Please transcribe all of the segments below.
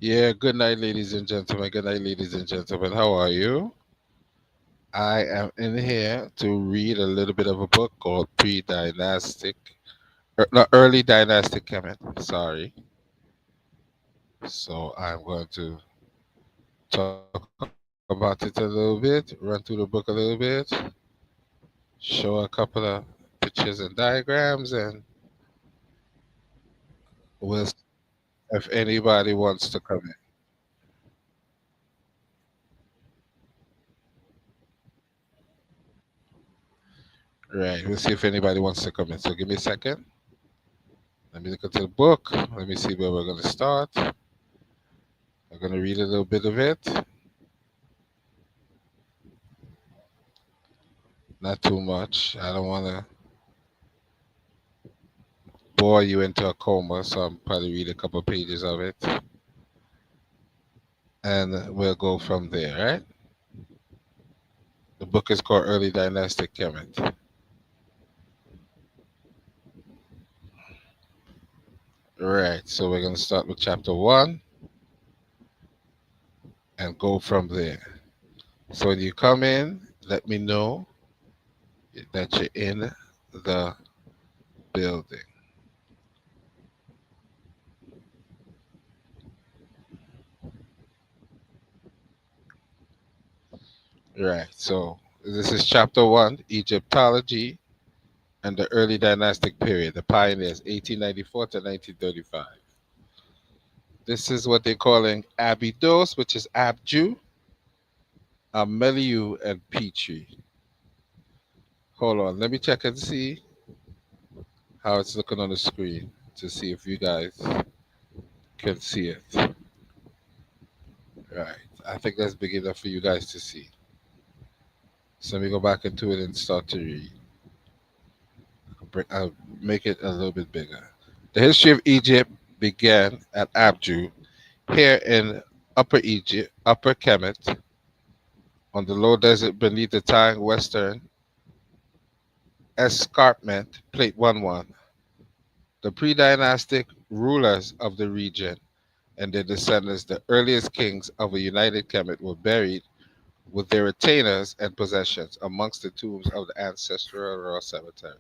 Yeah, good night, ladies and gentlemen. Good night, ladies and gentlemen. How are you? I am in here to read a little bit of a book called Pre-Dynastic, no, Early Dynastic Kemet. Sorry. So I'm going to talk about it a little bit, run through the book a little bit, show a couple of pictures and diagrams, and we'll see if anybody wants to come in. Right. We'll see if anybody wants to come in. So give me a second. Let me look at the book. Let me see where we're going to start. I'm going to read a little bit of it. Not too much. I don't want to bore you into a coma, so I'm probably read a couple pages of it, and we'll go from there. Right? The book is called Early Dynastic Kemet. Right. So we're going to start with chapter one and go from there. So when you come in, let me know that you're in the building. Right. So this is chapter one, Egyptology and the early dynastic period, the pioneers, 1894 to 1935. This is what they're calling Abydos, which is Abju, Ameliu, and Petrie. Hold on, let me check and see how it's looking on the screen to see if you guys can see it. Right. I think that's big enough for you guys to see. So let me go back into it and start to read. I'll make it a little bit bigger. The history of Egypt began at Abju, here in Upper Egypt, Upper Kemet, on the low desert beneath the towering western escarpment, Plate 1-1. The pre-dynastic rulers of the region and their descendants, the earliest kings of a united Kemet, were buried with their retainers and possessions amongst the tombs of the ancestral royal cemetery.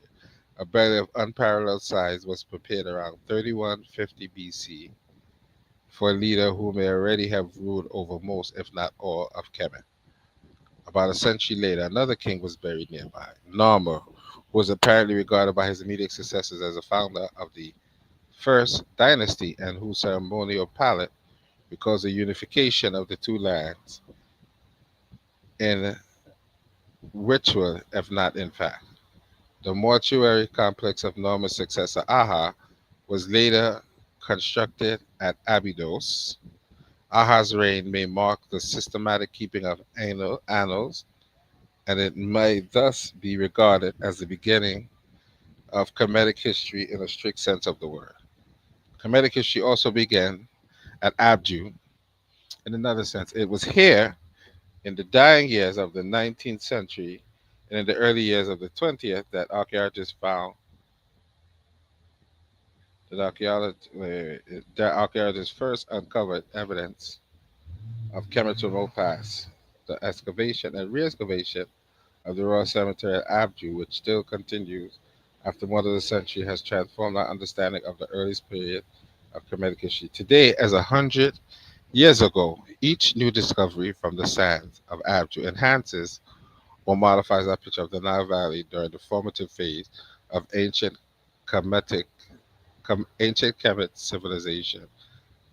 A burial of unparalleled size was prepared around 3150 BC for a leader who may already have ruled over most, if not all, of Kemet. About a century later, another king was buried nearby, Narmer, who was apparently regarded by his immediate successors as the founder of the first dynasty and whose ceremonial palette recalls the unification of the two lands in ritual, if not in fact. The mortuary complex of Narmer's successor, Aha, was later constructed at Abydos. Aha's reign may mark the systematic keeping of annals, and it may thus be regarded as the beginning of Kemetic history in a strict sense of the word. Kemetic history also began at Abju in another sense. It was here in the dying years of the 19th century and in the early years of the 20th that archaeologists first uncovered evidence of Kemet's remote past. The excavation and re-excavation of the Royal Cemetery at Abju, which still continues after more than a century, has transformed our understanding of the earliest period of Kemetic history. Today, as 100 years ago, each new discovery from the sands of Abju enhances or modifies our picture of the Nile Valley during the formative phase of Kemetic, ancient Kemet civilization.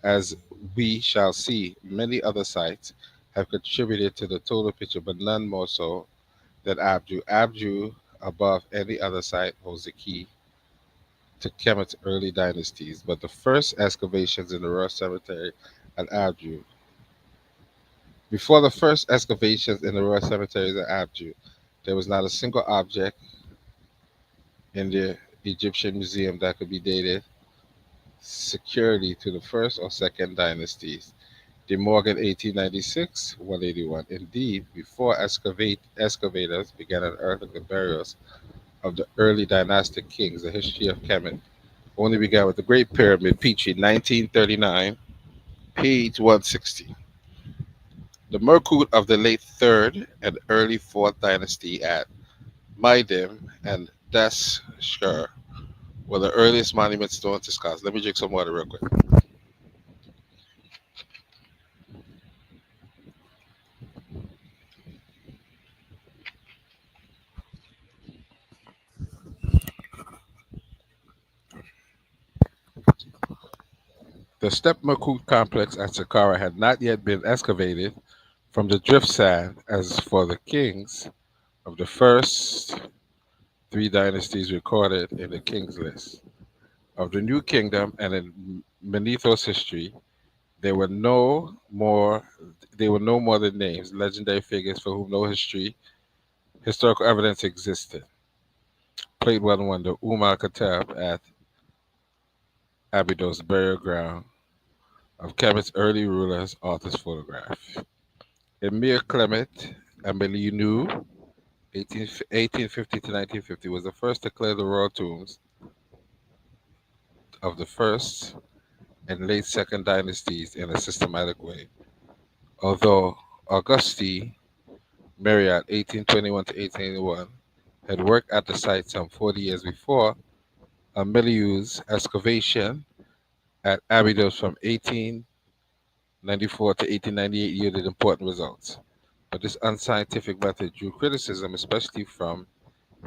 As we shall see, many other sites have contributed to the total picture, but none more so than Abju. Abju, above any other site, holds the key to Kemet's early dynasties. But the first excavations in the Royal Cemetery at Abju, before the first excavations in the Royal Cemeteries at Abju, there was not a single object in the Egyptian museum that could be dated securely to the first or second dynasties. De Morgan 1896, 181. Indeed, before excavators began unearthing the burials of the early dynastic kings, the history of Kemet only began with the Great Pyramid, Petrie, 1939, Page 160. The Merkut of the late 3rd and early 4th dynasty at Maidim and Dashur were the earliest monuments known to scholars. Let me drink some water real quick. The Step Merkut complex at Saqqara had not yet been excavated from the drift sand as for the kings of the first three dynasties recorded in the kings list. Of the New Kingdom and in Manetho's history, there were no more than names, legendary figures for whom no historical evidence existed. Plate 1-1, the Umar Katab at Abydos burial ground of Kemet's early rulers, author's photograph. Emir Clement Amelianu, 1850 to 1950, was the first to clear the royal tombs of the first and late second dynasties in a systematic way. Although Auguste Marriott, 1821 to 1881, had worked at the site some 40 years before, Ameliu's excavation at Abydos from 1894 to 1898 yielded important results. But this unscientific method drew criticism, especially from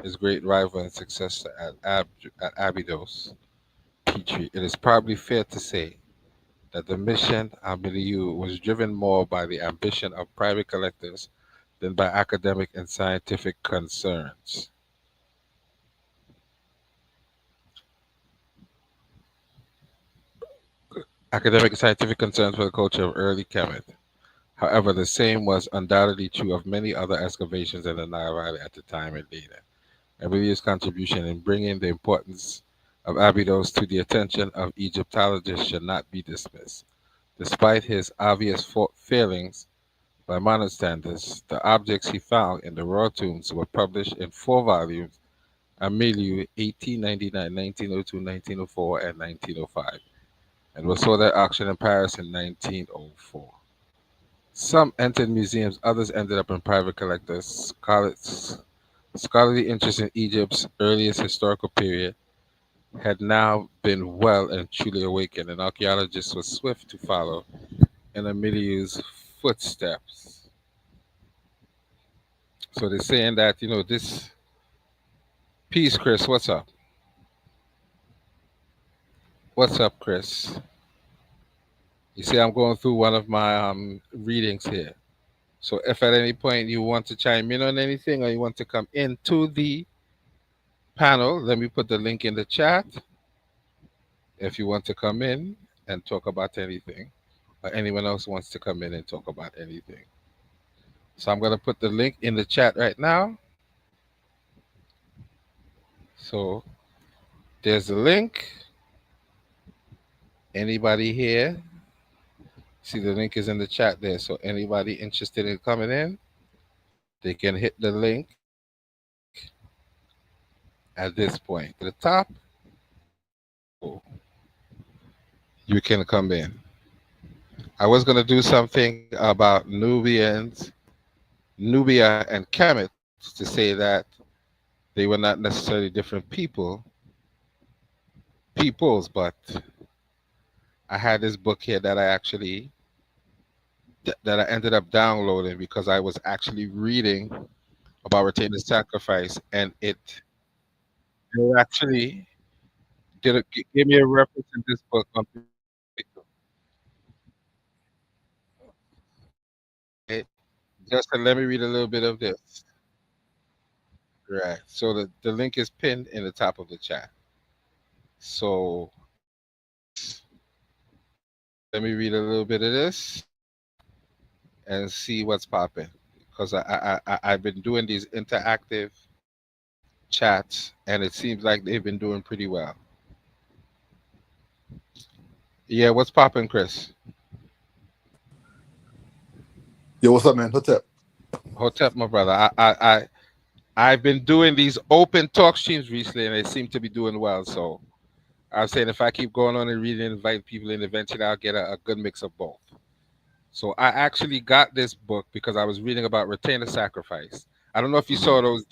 his great rival and successor at Abydos, Petrie. It is probably fair to say that the mission Ameliu was driven more by the ambition of private collectors than by academic and scientific concerns. Academic and scientific concerns for the culture of early Kemet. However, the same was undoubtedly true of many other excavations in the Nile Valley at the time and later. Ameliu's contribution in bringing the importance of Abydos to the attention of Egyptologists should not be dismissed. Despite his obvious failings by modern standards, the objects he found in the royal tombs were published in 4 volumes: Ameliu, 1899, 1902, 1904, and 1905, and was sold at auction in Paris in 1904. Some entered museums, others ended up in private collectors. Scholarly interest in Egypt's earliest historical period had now been well and truly awakened, and archaeologists were swift to follow in Ameliu's footsteps. So they're saying that, this piece, Chris, what's up? What's up, Chris? You see, I'm going through one of my readings here. So if at any point you want to chime in on anything or you want to come into the panel, let me put the link in the chat if you want to come in and talk about anything, or anyone else wants to come in and talk about anything. So I'm going to put the link in the chat right now. So there's the link. Anybody here? See, the link is in the chat there. So anybody interested in coming in, they can hit the link at this point to the top. So you can come in. I was going to do something about Nubia and Kemet, to say that they were not necessarily different peoples, but I had this book here that that I ended up downloading because I was actually reading about retainer sacrifice, and it actually give me a reference in this book on it. Just to let me read a little bit of this. Right. So the link is pinned in the top of the chat. So let me read a little bit of this and see what's popping. Because I've been doing these interactive chats, and it seems like they've been doing pretty well. Yeah, what's popping, Chris? Yo, what's up, man? What's up? Hotep, my brother. I've been doing these open talk streams recently, and they seem to be doing well. So I was saying if I keep going on and reading and invite people in, eventually I'll get a good mix of both. So I actually got this book because I was reading about retainer sacrifice. I don't know if you Hmm. saw those.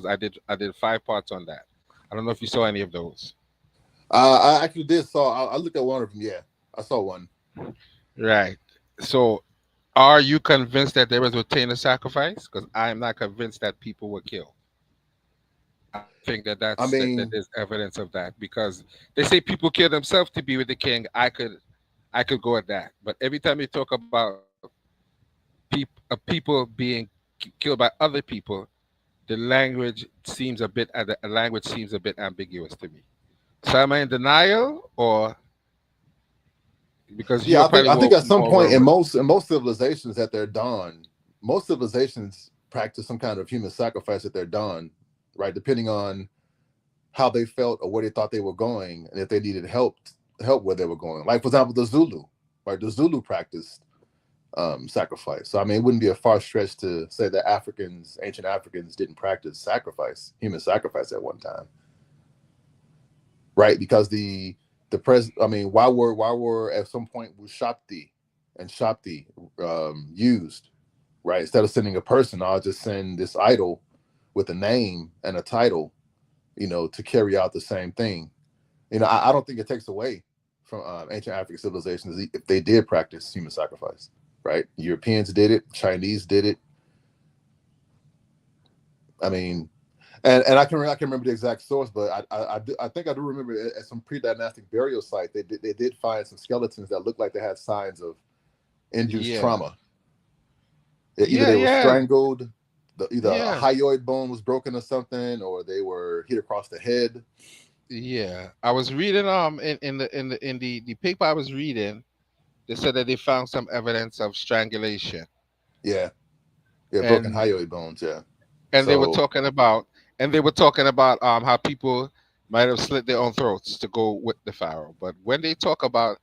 I did 5 parts on that. I don't know if you saw any of those. I actually did saw. I looked at one of them. Yeah, I saw one. Right. So are you convinced that there was retainer sacrifice? Because I'm not convinced that people were killed. I don't think that I that mean, there's evidence of that because they say people kill themselves to be with the king. I could go at that. But every time you talk about people being killed by other people, the language seems ambiguous to me. So am I in denial, or because yeah, you're I think probably I think at some more point aware in with most civilizations at their dawn, most civilizations practice some kind of human sacrifice at their dawn, right? Depending on how they felt or where they thought they were going, and if they needed help where they were going. Like for example, the Zulu, right? The Zulu practiced sacrifice. So I mean, it wouldn't be a far stretch to say that ancient Africans, didn't practice human sacrifice at one time, right? Because I mean, why were at some point was Shakti used, right? Instead of sending a person, I'll just send this idol with a name and a title, to carry out the same thing. I don't think it takes away from ancient African civilizations if they did practice human sacrifice, right? Europeans did it, Chinese did it. I mean, and I can remember the exact source, but I think I do remember at some pre-dynastic burial site they did find some skeletons that looked like they had signs of induced yeah, trauma. Either yeah, they were yeah, strangled, either a yeah, hyoid bone was broken or something, or they were hit across the head. yeah. I was reading in the paper I was reading. They said that they found some evidence of strangulation, Yeah, yeah, broken and hyoid bones. Yeah, and they were so talking about how people might have slit their own throats to go with the pharaoh. But when they talk about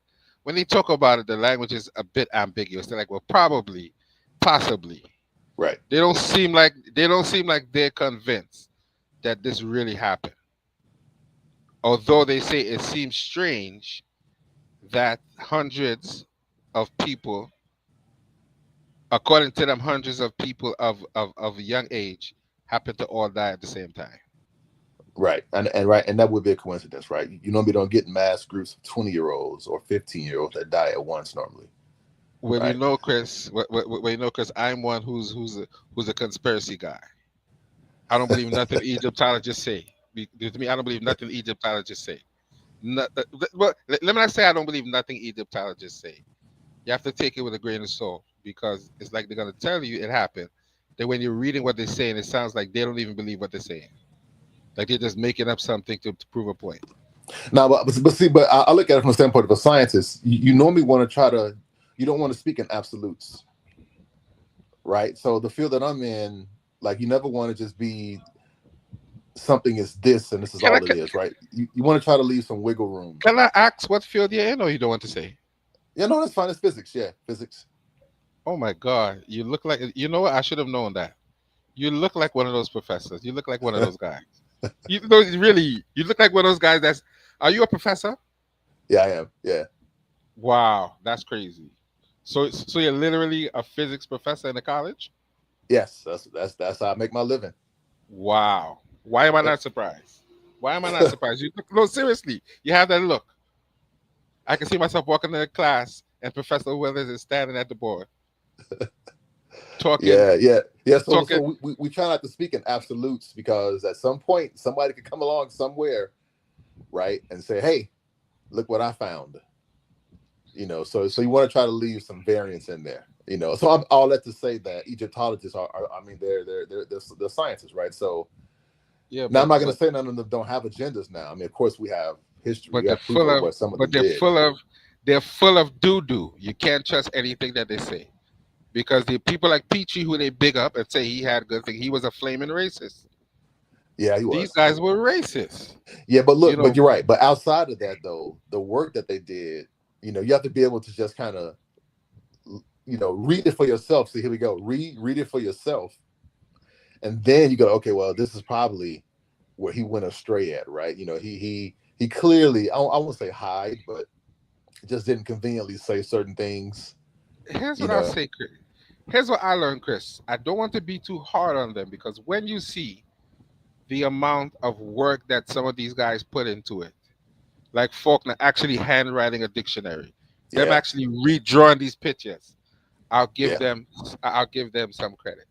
it, the language is a bit ambiguous. They're like, well, probably, possibly. right, They don't seem like they're convinced that this really happened. Although they say it seems strange that hundreds of people, according to them, hundreds of people of a young age happen to all die at the same time. right, and that would be a coincidence, right? You normally don't get mass groups of 20-year-olds or 15-year-olds that die at once normally, Well, right? Chris, I'm one who's a conspiracy guy. I don't believe nothing Egyptologists say. To me, I don't believe nothing Egyptologists say. Well, let me not say I don't believe nothing Egyptologists say. You have to take it with a grain of salt because it's like they're gonna tell you it happened. Then when you're reading what they're saying, it sounds like they don't even believe what they're saying. Like they're just making up something to prove a point. Now, but see, but I look at it from the standpoint of a scientist. You normally want to you don't want to speak in absolutes, right? So the field that I'm in, like, you never want to just be something is this and this is Can I all it is, right? You want to try to leave some wiggle room. can I ask what field you're in, or you don't want to say? Yeah, no, that's fine. It's physics. Yeah, physics. Oh my God, you look like you know what? I should have known that. You look like one of those professors. You look like one of those guys. You know, really, you look like one of those guys. Are you a professor? Yeah, I am. Yeah. Wow, that's crazy. So you're literally a physics professor in a college? Yes, that's how I make my living. Wow. Why am I not surprised? Why am I not surprised? No, seriously, you have that look. I can see myself walking in a class and Professor Withers is standing at the board talking, yeah. So talking. we try not to speak in absolutes because at some point somebody could come along somewhere, right, and say, "Hey, look what I found." So you want to try to leave some variance in there. So I'm all that to say that Egyptologists are I mean, they're scientists, right? So Yeah, now I'm but not going to but say none of them don't have agendas. Now, I mean, of course we have history, but we they're have proof full of of what some of but them they're did. full of they're full of doo doo. You can't trust anything that they say because the people like Peachy, who they big up and say he had good thing, he was a flaming racist. Yeah, he These was. guys were racist. Yeah, but You look, but know, you're right. But outside of that, though, the work that they did, you have to be able to just kind of, read it for yourself. So here we go. Read it for yourself, and then you go, okay, well, this is probably where he went astray at, right? He he clearly, I won't say hide, but just didn't conveniently say certain things. Here's You what I'll know, say, Chris. Here's what I learned, Chris. I don't want to be too hard on them because when you see the amount of work that some of these guys put into it, like Faulkner actually handwriting a dictionary, them yeah, actually redrawing these pictures, I'll give yeah, them I'll give them some credit.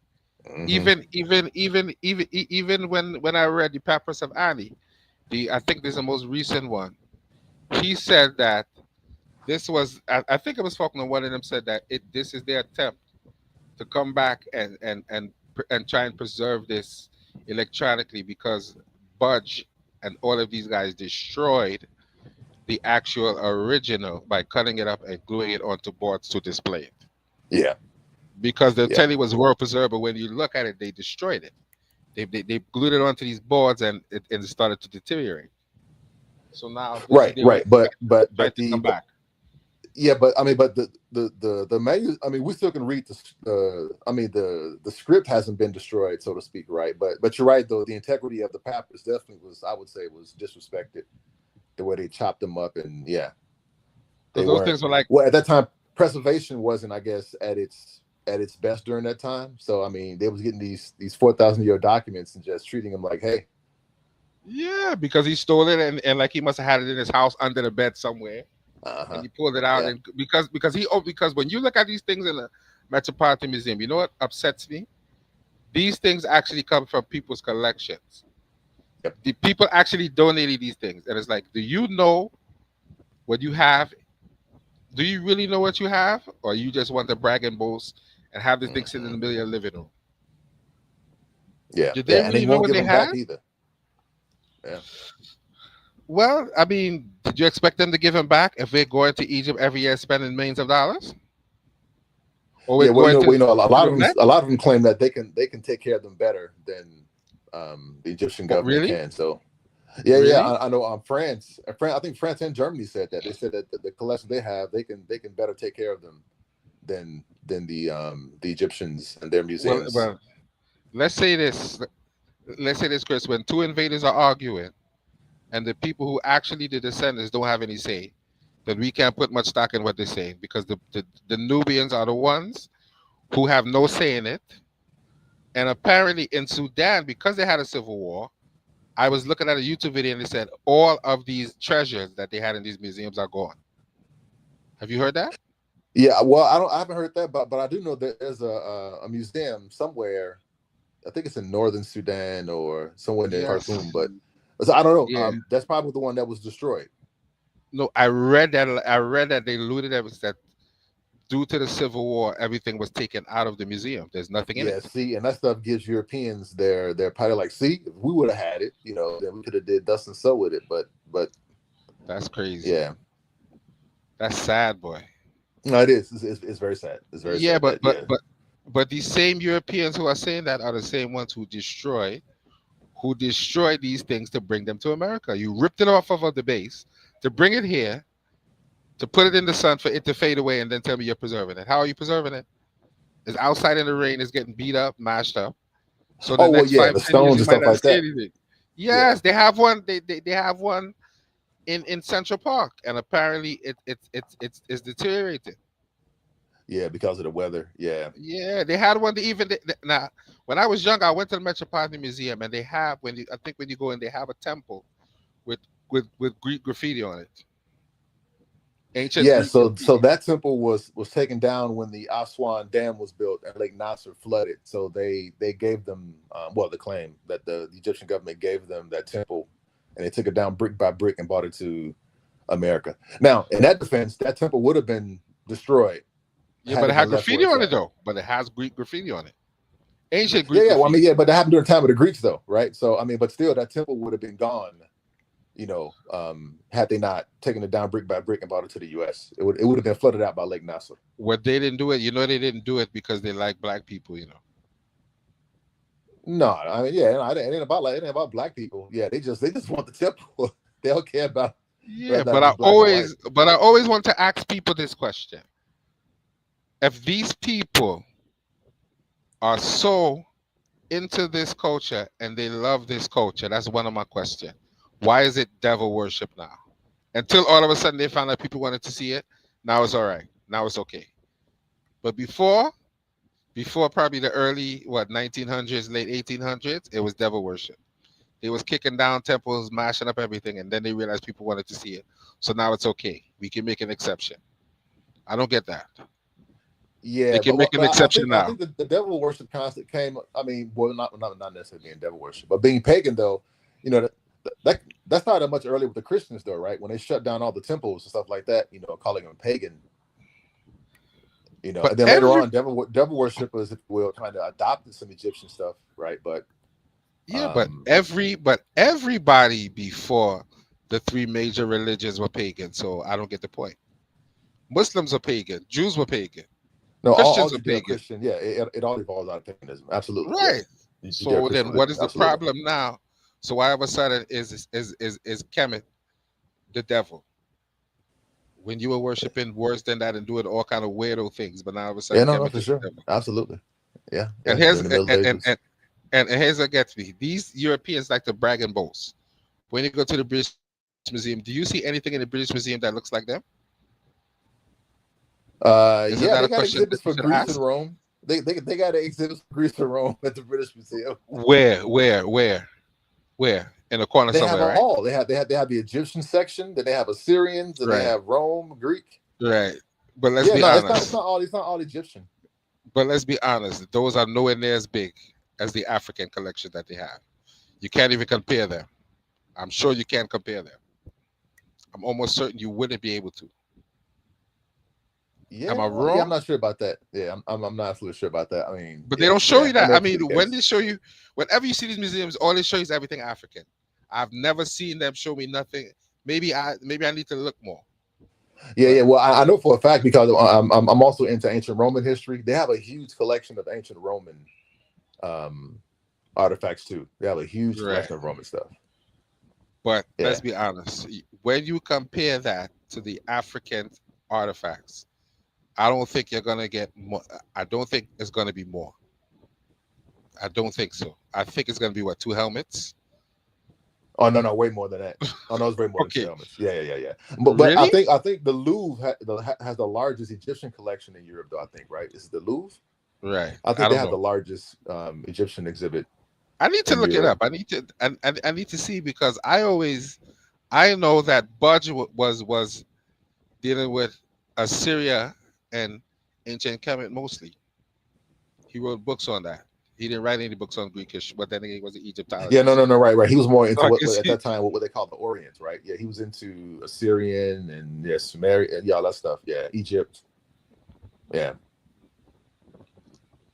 hmm Even when I read the Papyrus of Ani, the I think this is the most recent one. He said that this was I think it was Faulkner. One of them said that this is their attempt to come back and try and preserve this electronically because Budge and all of these guys destroyed the actual original by cutting it up and gluing it onto boards to display it. yeah, Because the yeah, telly was well preserved, but when you look at it, they destroyed it. They glued it onto these boards and it started to deteriorate. So now this is right, their way right. to try But to come the back. yeah, but I mean, but the menu. I mean, we still can read the. I mean, the script hasn't been destroyed, so to speak, right? But you're right though. The integrity of the papers definitely was. I would say was disrespected. The way they chopped them up, and yeah, Because they those weren't. things were like, Well, at that time, preservation wasn't, I guess, at its best during that time. So I mean, they was getting these 4,000-year documents and just treating them like, hey, yeah, because he stole it and like he must have had it in his house under the bed somewhere. uh And huh, he pulled it out yeah, and because when you look at these things in the Metropolitan Museum, you know what upsets me? These things actually come from people's collections. yep, The people actually donated these things, and it's like, do you know what you have? Do you really know what you have, or you just want to brag and boast and have this thing sitting in hmm the middle of your living room? yeah, Did they yeah, and they really know won't what give they them back had? either. Yeah, Well, I mean, did you expect them to give them back if we're going to Egypt every year spending millions of dollars, or we're yeah. going Well, you know, to the Met? a lot of them claim that they can take care of them better than the Egyptian Oh, government really? can. So yeah, yeah, Really? I know. France, I think France and Germany said that. They said that the collection they have, they can better take care of them than the Egyptians and their Well, museums. well, let's say this. Let's say this, Chris. When two invaders are arguing, and the people who actually the descendants don't have any say, then we can't put much stock in what they're saying because the Nubians are the ones who have no say in it. And apparently in Sudan, because they had a civil war, I was looking at a YouTube video and they said all of these treasures that they had in these museums are gone. Have you heard that? Yeah, well, I haven't heard that, but I do know that there's a museum somewhere. I think it's in northern Sudan or somewhere near Yes. Khartoum, but so I don't know. Yeah. That's probably the one that was destroyed. No, I read that. I read that they looted it. That due to the civil war, everything was taken out of the museum. There's nothing in Yeah, it. see, and that stuff gives Europeans their probably like, see, if we would have had it, you know, then we could have did dust and sew with it. But That's crazy. yeah, That's sad, boy. no, it is. It's very sad. It's very Yeah, sad but that but yeah, but but these same Europeans who are saying that are the same ones who destroy these things to bring them to America. You ripped it off of the base to bring it here, to put it in the sun for it to fade away, and then tell me you're preserving it. How are you preserving it? It's outside in the rain, it's getting beat up, mashed up. So the oh well, next yeah, five, the 10 years stones you and might stuff not like see that. anything. Yeah, Yes, they have one. They have one in Central Park, and apparently it's deteriorating. yeah, because of the weather. Yeah, Yeah, they had one. Now, when I was young, I went to the Metropolitan Museum, and they have I think when you go in, they have a temple with with Greek graffiti on it, ancient yeah. Greek So graffiti. that temple was taken down when the Aswan Dam was built and Lake Nasser flooded. So they gave them well, the claim that the Egyptian government gave them that temple, and they took it down brick by brick and brought it to America. Now, in that defense, that temple would have been destroyed Yeah, had but it it had been left where graffiti it's on it at. though. But it has Greek graffiti on it, ancient Yeah, Greek yeah. Well, I mean, graffiti. yeah, but that happened during the time of the Greeks, though, right? So, I mean, but still, that temple would have been gone, you know, had they not taken it down brick by brick and brought it to the U.S. It would have been flooded out by Lake Nasser. What they didn't do it, they didn't do it because they like black people. No, I mean, yeah, it ain't about black people. Yeah, they just want the temple. They don't care about Yeah, whether or not it's black or white. but I always want to ask people this question: if these people are so into this culture and they love this culture, that's one of my questions. Why is it devil worship now? Until all of a sudden they found out people wanted to see it. Now it's all right. Now it's okay. But before probably the early 1900s, late 1800s, it was devil worship. They was kicking down temples, mashing up everything, and then they realized people wanted to see it. So now it's okay. We can make an exception. I don't get that. They Yeah, can make an I exception think now. the devil worship concept came. I mean, well, not necessarily being devil worship, but being pagan though. You know that's not that much earlier with the Christians though, right? When they shut down all the temples and stuff like that, calling them pagan. But And then later every on, devil worshippers, if you will, kind of adopted some Egyptian stuff, right? But yeah, um, but everybody before the three major religions were pagan. So I don't get the point. Muslims were pagan. Jews were pagan. no, all Christians were Judeo pagan. Christian, yeah, it all evolves out of paganism. Absolutely, yeah. Right. Judeo So Christian then, what religion, is the absolutely. problem now? So why all of a sudden is Kemet the devil when you were worshiping worse than that and doing all kind of weirdo things, but now all of a Yeah, sudden no, Kemet for is the sure, devil. absolutely, yeah, And yeah. here's During the Middle Ages, and here's what gets me. These Europeans like to brag and boast. When you go to the British Museum, do you see anything in the British Museum that looks like them? Isn't that a yeah, they question got that you exhibits should for Greece ask? and Rome. They got exhibits for Greece and Rome at the British Museum. Where? In a corner They have somewhere, right? all. They have the Egyptian section. Then they have Assyrians, and they Right, have Rome, Greek. right. But let's Yeah, be no, it's honest. not all. It's not all Egyptian. But let's be honest. Those are nowhere near as big as the African collection that they have. You can't even compare them. I'm sure you can't compare them. I'm almost certain you wouldn't be able to. Am I Yeah. I'm wrong? not sure about that. Yeah, I'm not absolutely sure about that. I mean, But they yeah, don't show yeah. you That that. may I be mean, the when case. they show you, whenever you see these museums, all they show you is everything African. I've never seen them show me nothing. Maybe I need to look more. Yeah, But yeah. Well, I know for a fact because I'm also into ancient Roman history. They have a huge collection of ancient Roman um, artifacts too. They have a huge right. collection of Roman stuff. But let's Yeah, be honest. When you compare that to the African artifacts, I don't think you're gonna get more. I don't think it's gonna be more. I don't think so. I think it's gonna be what, two helmets? oh no, no, way more than that. Oh no, it's way more than two Okay, helmets. Yeah, yeah, yeah, yeah. But really? I think the Louvre has the largest Egyptian collection in Europe, though. I think right. Is it the Louvre? Right. I I think they don't have know. the largest Egyptian exhibit I need to in look it Europe. up. I need to see because I know that Budge was dealing with Assyria and ancient Kemet mostly. He wrote books on that. He didn't write any books on Greek history, but then again, he was an Yeah, no, Egyptologist. no, no, right, right. He was more So into I can what at see. that time what they call the Orient, right? Yeah, he was into Assyrian and yeah, Sumerian, yeah, all that stuff. Yeah, Egypt. Yeah,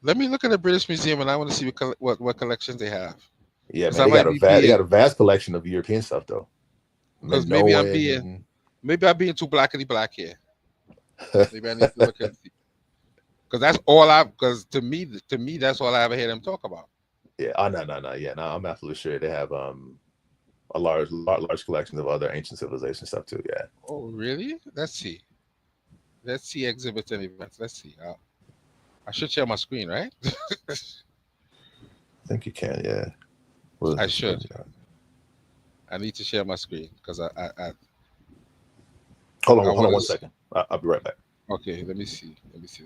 Let me look at the British Museum, and I want to see what collections they have. yeah, Because man. I might be They got being a vast collection of European stuff though. because Minoan. maybe I'm being too blackity black here. Maybe I need to look and see. Because that's all I because to me that's all I ever hear them talk about. Yeah. Oh no, no, no. Yeah, no. I'm absolutely sure they have a large collection of other ancient civilization stuff too. Yeah. Oh really? Let's see. Let's see exhibits and events. Let's see. I should share my screen, right? I think you can. Yeah. What is I this should. page? I need to share my screen because I Hold on want one to. second. I'll be right back. Okay, let me see. Let me see.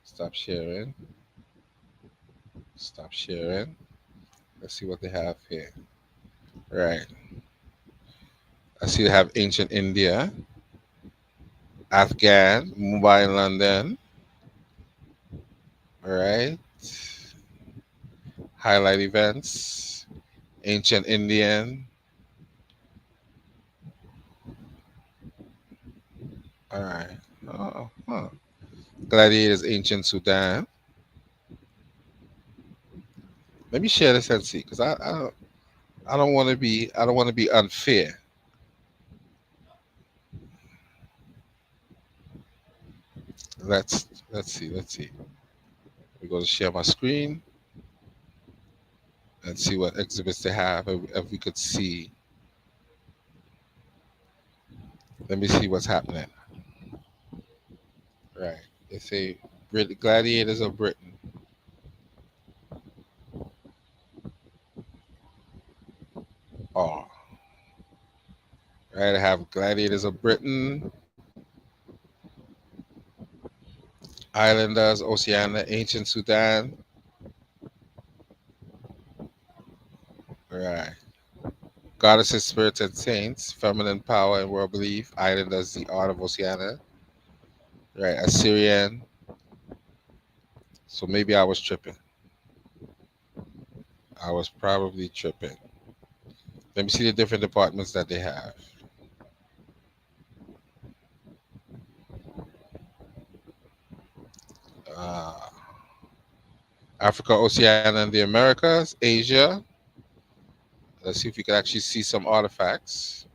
Stop sharing. Stop sharing. Let's see what they have here. Right. I see they have ancient India, Afghan, Mumbai, London. All right. Highlight events, ancient Indian. All right. Oh, huh. Gladiators, ancient Sudan. Let me share this and see, because I don't want to be unfair. Let's see. We're going to share my screen and see what exhibits they have. If we could see, let me see what's happening. Right. They say Gladiators of Britain. Oh, right. I have gladiators of Britain, islanders, Oceania, ancient Sudan. Right. Goddesses, spirits, and saints, feminine power and world belief, islanders, the art of Oceania. Right. Assyrian. So maybe I was tripping. I was probably tripping. Let me see the different departments that they have. Uh, Africa, Oceania, and the Americas, Asia. Let's see if we can actually see some artifacts.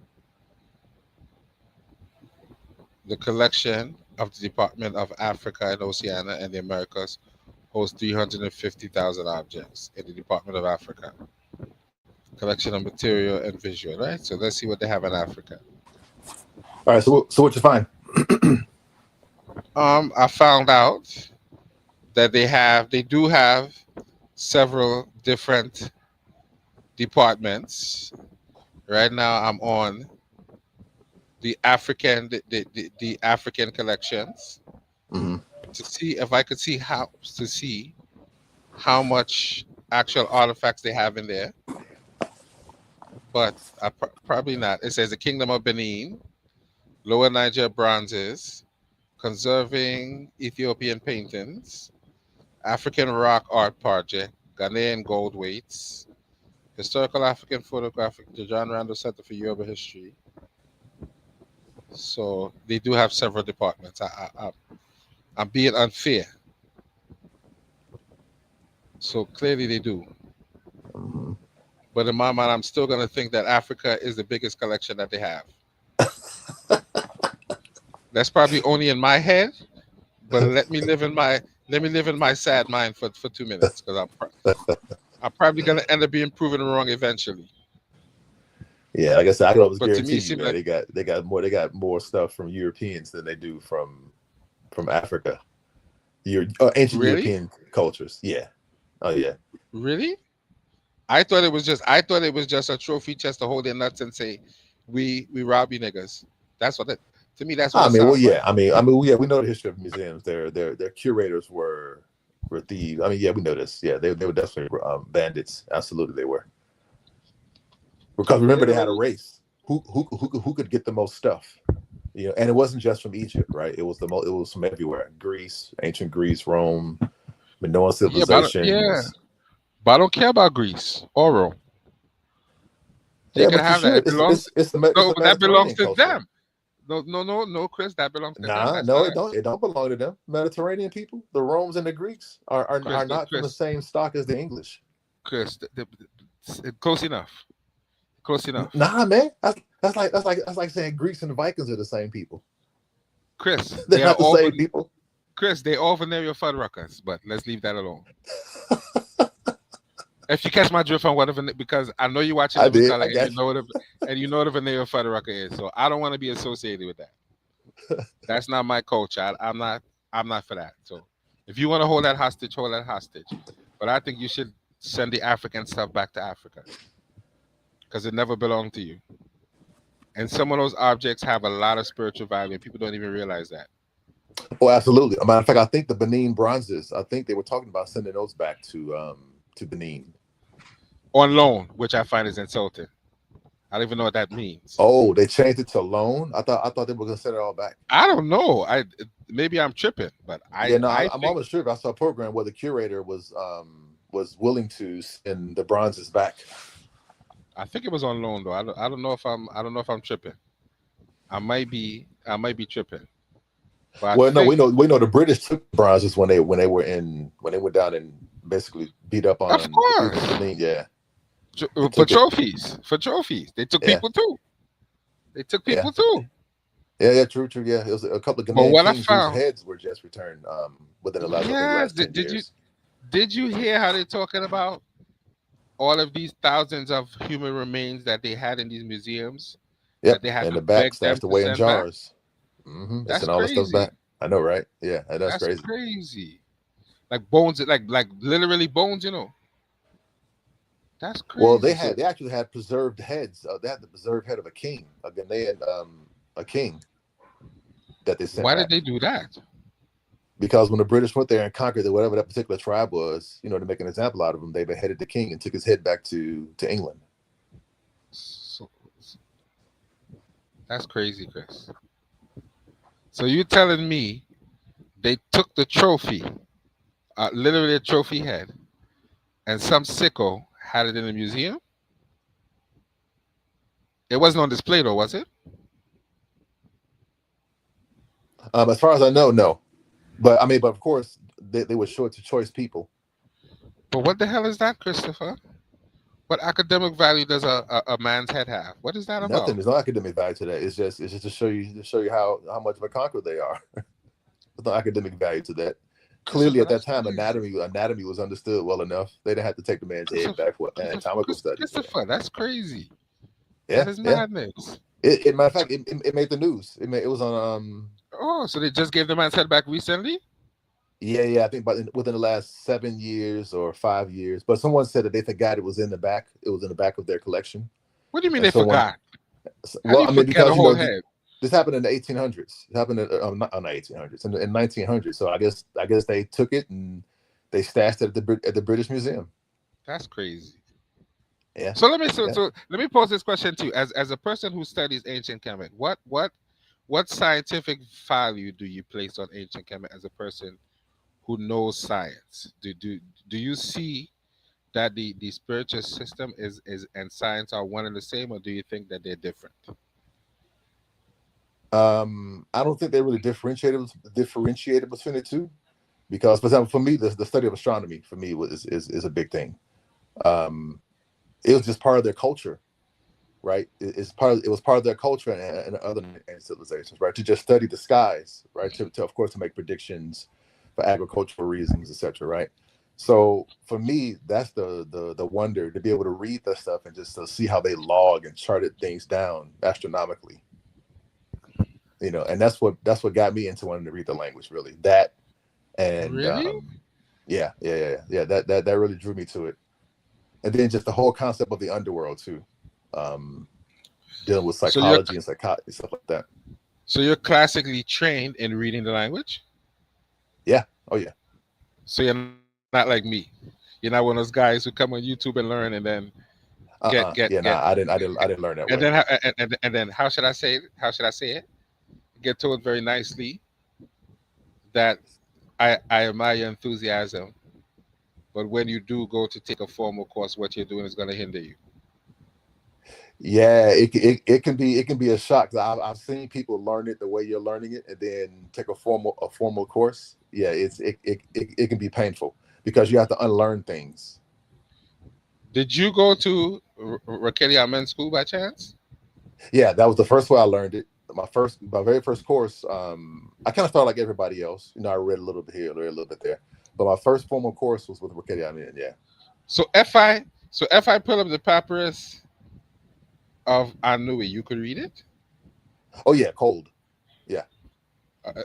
The collection of the Department of Africa and Oceania and the Americas holds 350,000 objects in the Department of Africa. Collection of material and visual, right? So let's see what they have in Africa. All right, so what you find? I found out that they do have several different departments. Right now, I'm on the African collections Mm-hmm. to see if I could see how much actual artifacts they have in there. But probably not. It says the Kingdom of Benin, Lower Niger bronzes, conserving Ethiopian paintings, African rock art project, Ghanaian gold weights, historical African photographic, the John Randall Center for Yoruba History. So they do have several departments. I'm being unfair. So clearly they do. Mm-hmm. But in my mind, I'm still going to think that Africa is the biggest collection that they have. That's probably only in my head, but let me live in my sad mind for 2 minutes because I'm probably going to end up being proven wrong eventually. Yeah, like I said, I can almost But to me, guarantee it you, seemed man, like they got more stuff from Europeans than they do from Africa. Ancient really, European cultures. Yeah. Oh yeah. really. I thought it was just a trophy chest to hold their nuts and say, we rob you niggas. That's what it. To me, that's what I it mean, well, sounds yeah. like. Yeah. We know the history of museums. Their curators were thieves. I mean, yeah, we know this. Yeah, they were definitely bandits. Absolutely, they were. Because remember, they had a Literally. race. Who could get the most stuff? And it wasn't just from Egypt, right? It was from everywhere. Greece, ancient Greece, Rome, Minoan Yeah, but civilizations. I don't care about Greece or Rome. They Yeah, can but you have that. It should. belongs. It's No, a but that belongs Mediterranean to culture. them. No, no, no, no, Chris. That belongs to them. Nah, That's no, not it don't. us. It don't belong to them. Mediterranean people, the Romans and the Greeks are Chris, not from the Chris, same stock as the English. Chris. Close enough. Close enough. Nah, man, that's like saying Greeks and Vikings are the same people. Chris, They're they are not the all. same people. Chris, they all venereal Fuddruckers, but let's leave that alone. If you catch my drift on whatever, because I know you're watching I Living did. Color I and got you know what a venereal Fuddrucker is. So I don't want to be associated with that. That's not my culture. I'm not for that. So if you want to hold that hostage, hold that hostage. But I think you should send the African stuff back to Africa because it never belonged to you. And some of those objects have a lot of spiritual value, and people don't even realize that. you. Oh, absolutely. As a matter of fact, I think the Benin bronzes. I think they were talking about sending those back to Benin. On loan, which I find is insulting. I don't even know what that means. Oh, they changed it to loan. I thought they were gonna send it all back. I don't know. Maybe I'm tripping, but Yeah, no, I I'm think almost sure. If I saw a program where the curator was willing to send the bronzes back. it was on loan though. I don't know if I'm tripping. I might be tripping. But I Well, no, think we know the British took bronzes when they went down and basically beat up of on the people of course Benin. Yeah, they for took it. trophies. For trophies. They took Yeah, people too. They took yeah, people too. yeah. True. Yeah, it was a couple of But Ghanaian what I kings whose found, heads were just returned within the last, I think, yeah, last 10 years. did you hear how they're talking about all of these thousands of human remains that they had in these museums that Yep, they had and to the back beg them stashed to away in send back? jars. They That's sent all the stuff crazy. back. I know, right? Yeah, that's That's crazy. crazy. Like bones, like literally bones, That's Well, crazy. So they actually had preserved heads. They had the preserved head of a king, a Ghanaian a king that they sent why did back. they do that? Because when the British went there and conquered whatever that particular tribe was, to make an example out of him, they beheaded the king and took his head back to England. So, that's crazy, Chris. So you telling me they took the trophy, literally a trophy head, and some sicko had it in the museum? It wasn't on display though, was it? As far as I know, no. But I mean, but of course, they would show it to choice people. But what the hell is that, Christopher? What academic value does a man's head have? What is that Nothing. about? There's no academic value to that. It's just to show you how much of a conqueror they are. There's no academic value to that. Clearly, Christopher, at that that's time, crazy. anatomy was understood well enough. They didn't have to take the man's head Christopher, back for anatomical studies. Christopher, that's crazy. That Yeah, is yeah. madness. Matter of So, fact, it made the news. It was on oh, so they just gave the man's head back recently? yeah. I think within the last 7 years or 5 years. But someone said that they forgot it was in the back. It was in the back of their collection, What do you mean and they someone. forgot? How do Well, you I mean, forget a because whole head? this happened in the 1800s. It happened in not 1800s, in 1900s. So I guess they took it and they stashed it at the British Museum. That's crazy. Yeah, So let me so, yeah. so let me pose this question to you. As a person who studies ancient Kemet, what scientific value do you place on ancient Kemet as a person who knows science? Do you see that the spiritual system is and science are one and the same, or do you think that they're different? I don't think they really differentiated between the two because, for example, for me, the study of astronomy for me is a big thing. Um, it was just part of their culture, right? It was part of their culture and other civilizations, right? To just study the skies, right? To of course to make predictions for agricultural reasons, etc. Right? So for me, that's the wonder to be able to read that stuff and just to see how they log and charted things down astronomically. And that's what got me into wanting to read the language, really. That and Really? yeah. That really drew me to it, and then just the whole concept of the underworld too. Um, Dealing with So you're psychology and psychotic stuff like that. so you're classically trained in reading the language. Yeah. Oh yeah. So you're not like me. You're not one of those guys who come on YouTube and learn and then get Yeah. Nah. I didn't learn that and way. then and then how should I say it? How should I say it? Get told very nicely that I admire your enthusiasm, but when you do go to take a formal course, what you're doing is going to hinder you. Yeah. It can be a shock. I've seen people learn it the way you're learning it, and then take a formal course. Yeah. It can be painful because you have to unlearn things. Did you go to Rakeli Amen School by chance? Yeah, that was the first way I learned it. My very first course. I kind of felt like everybody else. I read a little bit here, read a little bit there, but my first formal course was with Ricketti. I mean, yeah. So if I pull up the papyrus of Anui, you could read it. Oh yeah, cold. Yeah. Uh,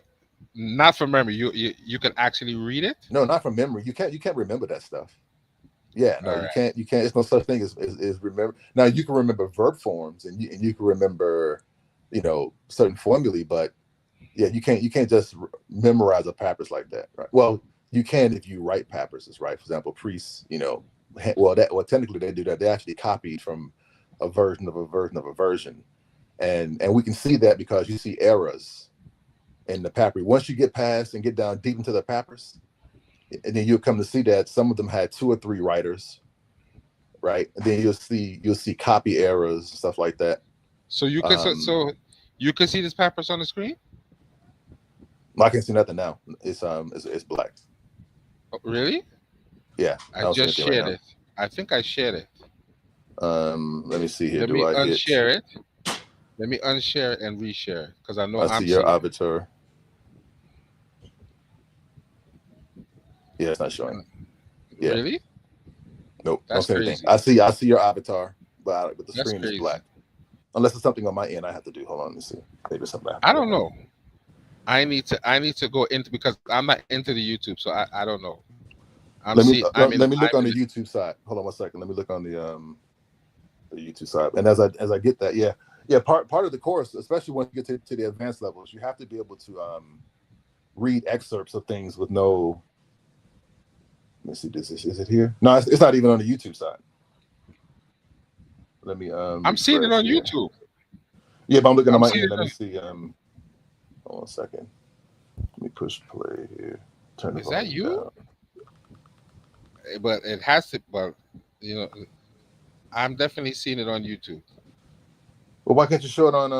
Not from memory. You can actually read it. No, not from memory. You can't remember that stuff. Yeah, no, All you right. can't. You can't. It's no such thing as remember. Now you can remember verb forms and you can remember, certain formulae, but yeah, you can't just memorize a papyrus like that, right? Well, you can if you write papyruses, right? For example, priests, well technically they do that. They actually copied from a version of a version of a version, and we can see that because you see errors in the papyrus. Once you get past and get down deep into the papyrus, and then you'll come to see that some of them had two or three writers, right? And then you'll see copy errors, stuff like that. So you can Um, you can see this papyrus on the screen. I can see nothing now. It's black. Oh, really? Yeah, I I don't see just anything right shared now. it. I think I shared it. Let me see here. Let Do me I hit? unshare it. Let me unshare it and reshare it because I know I I'm see your seeing it. avatar. Yeah, it's not showing. And Yeah, really, nope, don't that's see anything. crazy. I see your avatar, but the That's screen is crazy. black. Unless it's something on my end, I have to do. Hold on, let me see. Maybe it's something I have to I do on don't my know. end. I need to go into because I'm not into the YouTube, so I don't know. I'm see. I'm in. let me look I'm on in. the YouTube side. Hold on one second. Let me look on the YouTube side. And as I get that, yeah, part of the course, especially when you get to the advanced levels, you have to be able to read excerpts of things with no. Let me see. Is it here? No, it's not even on the YouTube side. Let me I'm seeing it refresh on here. YouTube. Yeah, but I'm looking on I'm my seeing end. it. Let me see. Hold on a second. Let me push play here. Turn the Is that volume you? down. But it has to. But you know, I'm definitely seeing it on YouTube. Well, why can't you show it on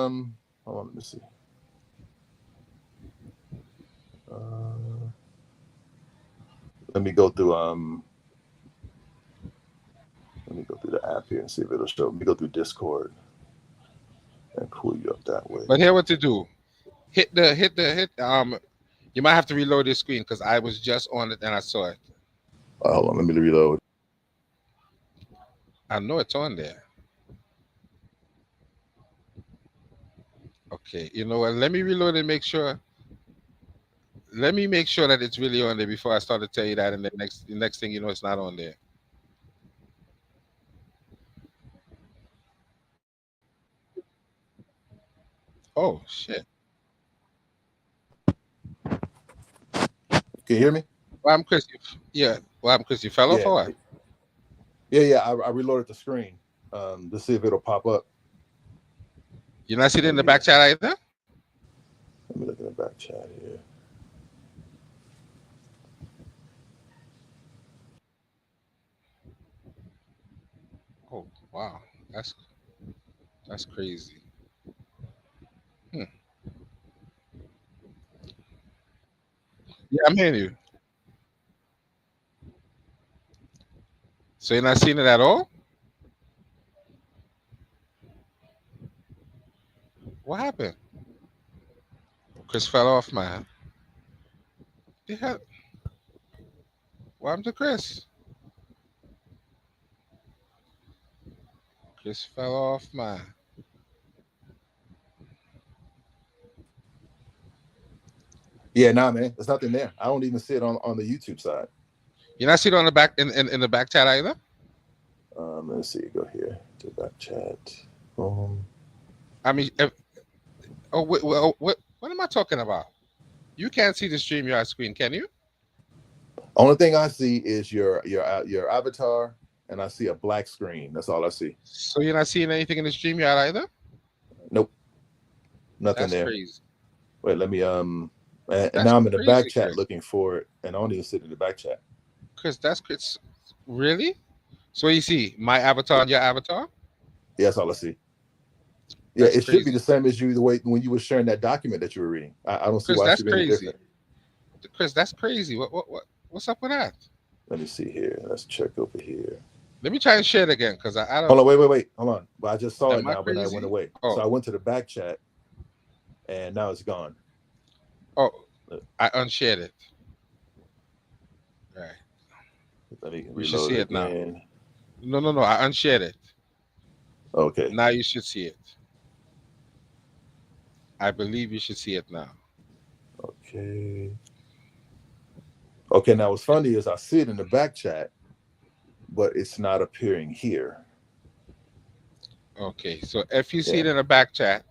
hold on, let me see. Uh, let me go through let me go through the app here and see if it'll show. Let me go through Discord and pull you up that way. But here, what to do? Hit. You might have to reload your screen because I was just on it and I saw it. Hold on, let me reload. I know it's on there. Okay, you know what? Let me reload and make sure. Let me make sure that it's really on there before I start to tell you that, and the next thing you know, it's not on there. Oh shit! Can you hear me? Well, I'm Chris. Yeah. Well, I'm Chris. You fell off Yeah, or what? yeah. I reloaded the screen to see if it'll pop up. You're not seeing it in the Maybe. back chat either. Let me look in the back chat here. Oh wow, that's crazy. Hmm. Yeah, I'm hearing you. So you're not seeing it at all? What happened? Chris fell off, man. Yeah. What happened to Chris? Chris fell off, man. Yeah, nah, man. There's nothing there. I don't even see it on the YouTube side. You're not seeing it on the back in the back chat either. Let's see. Go here to back chat. Um, I mean, oh, what am I talking about? You can't see the StreamYard screen, can you? only thing I see is your avatar, and I see a black screen. That's all I see. So you're not seeing anything in the StreamYard either? Nope, nothing That's there. crazy. Wait, let me and That's now I'm in the back crazy, chat Chris. looking for it, and I don't even sit in the back chat. Chris, that's Chris. Really? So you see my avatar and your avatar? Yeah, that's all I see. Yeah, That's it should be crazy. the same as you the way when you were sharing that document that you were reading. I don't see Chris, why it that's should be any crazy. different. Chris, that's crazy. What's up with that? Let me see here. Let's check over here. Let me try and share it again because I don't. Hold on, wait. Hold on. But I just saw it Am I now, but I went crazy? away. So Oh, I went to the back chat, and now it's gone. oh, Let I unshared it. Right. let me You should reload see it it now. again. No. I unshared it. Okay. Now you should see it. I believe you should see it now. Okay. Okay. Now what's funny is I see it in the back chat, but it's not appearing here. Okay. So if you see Yeah. it in the back chat,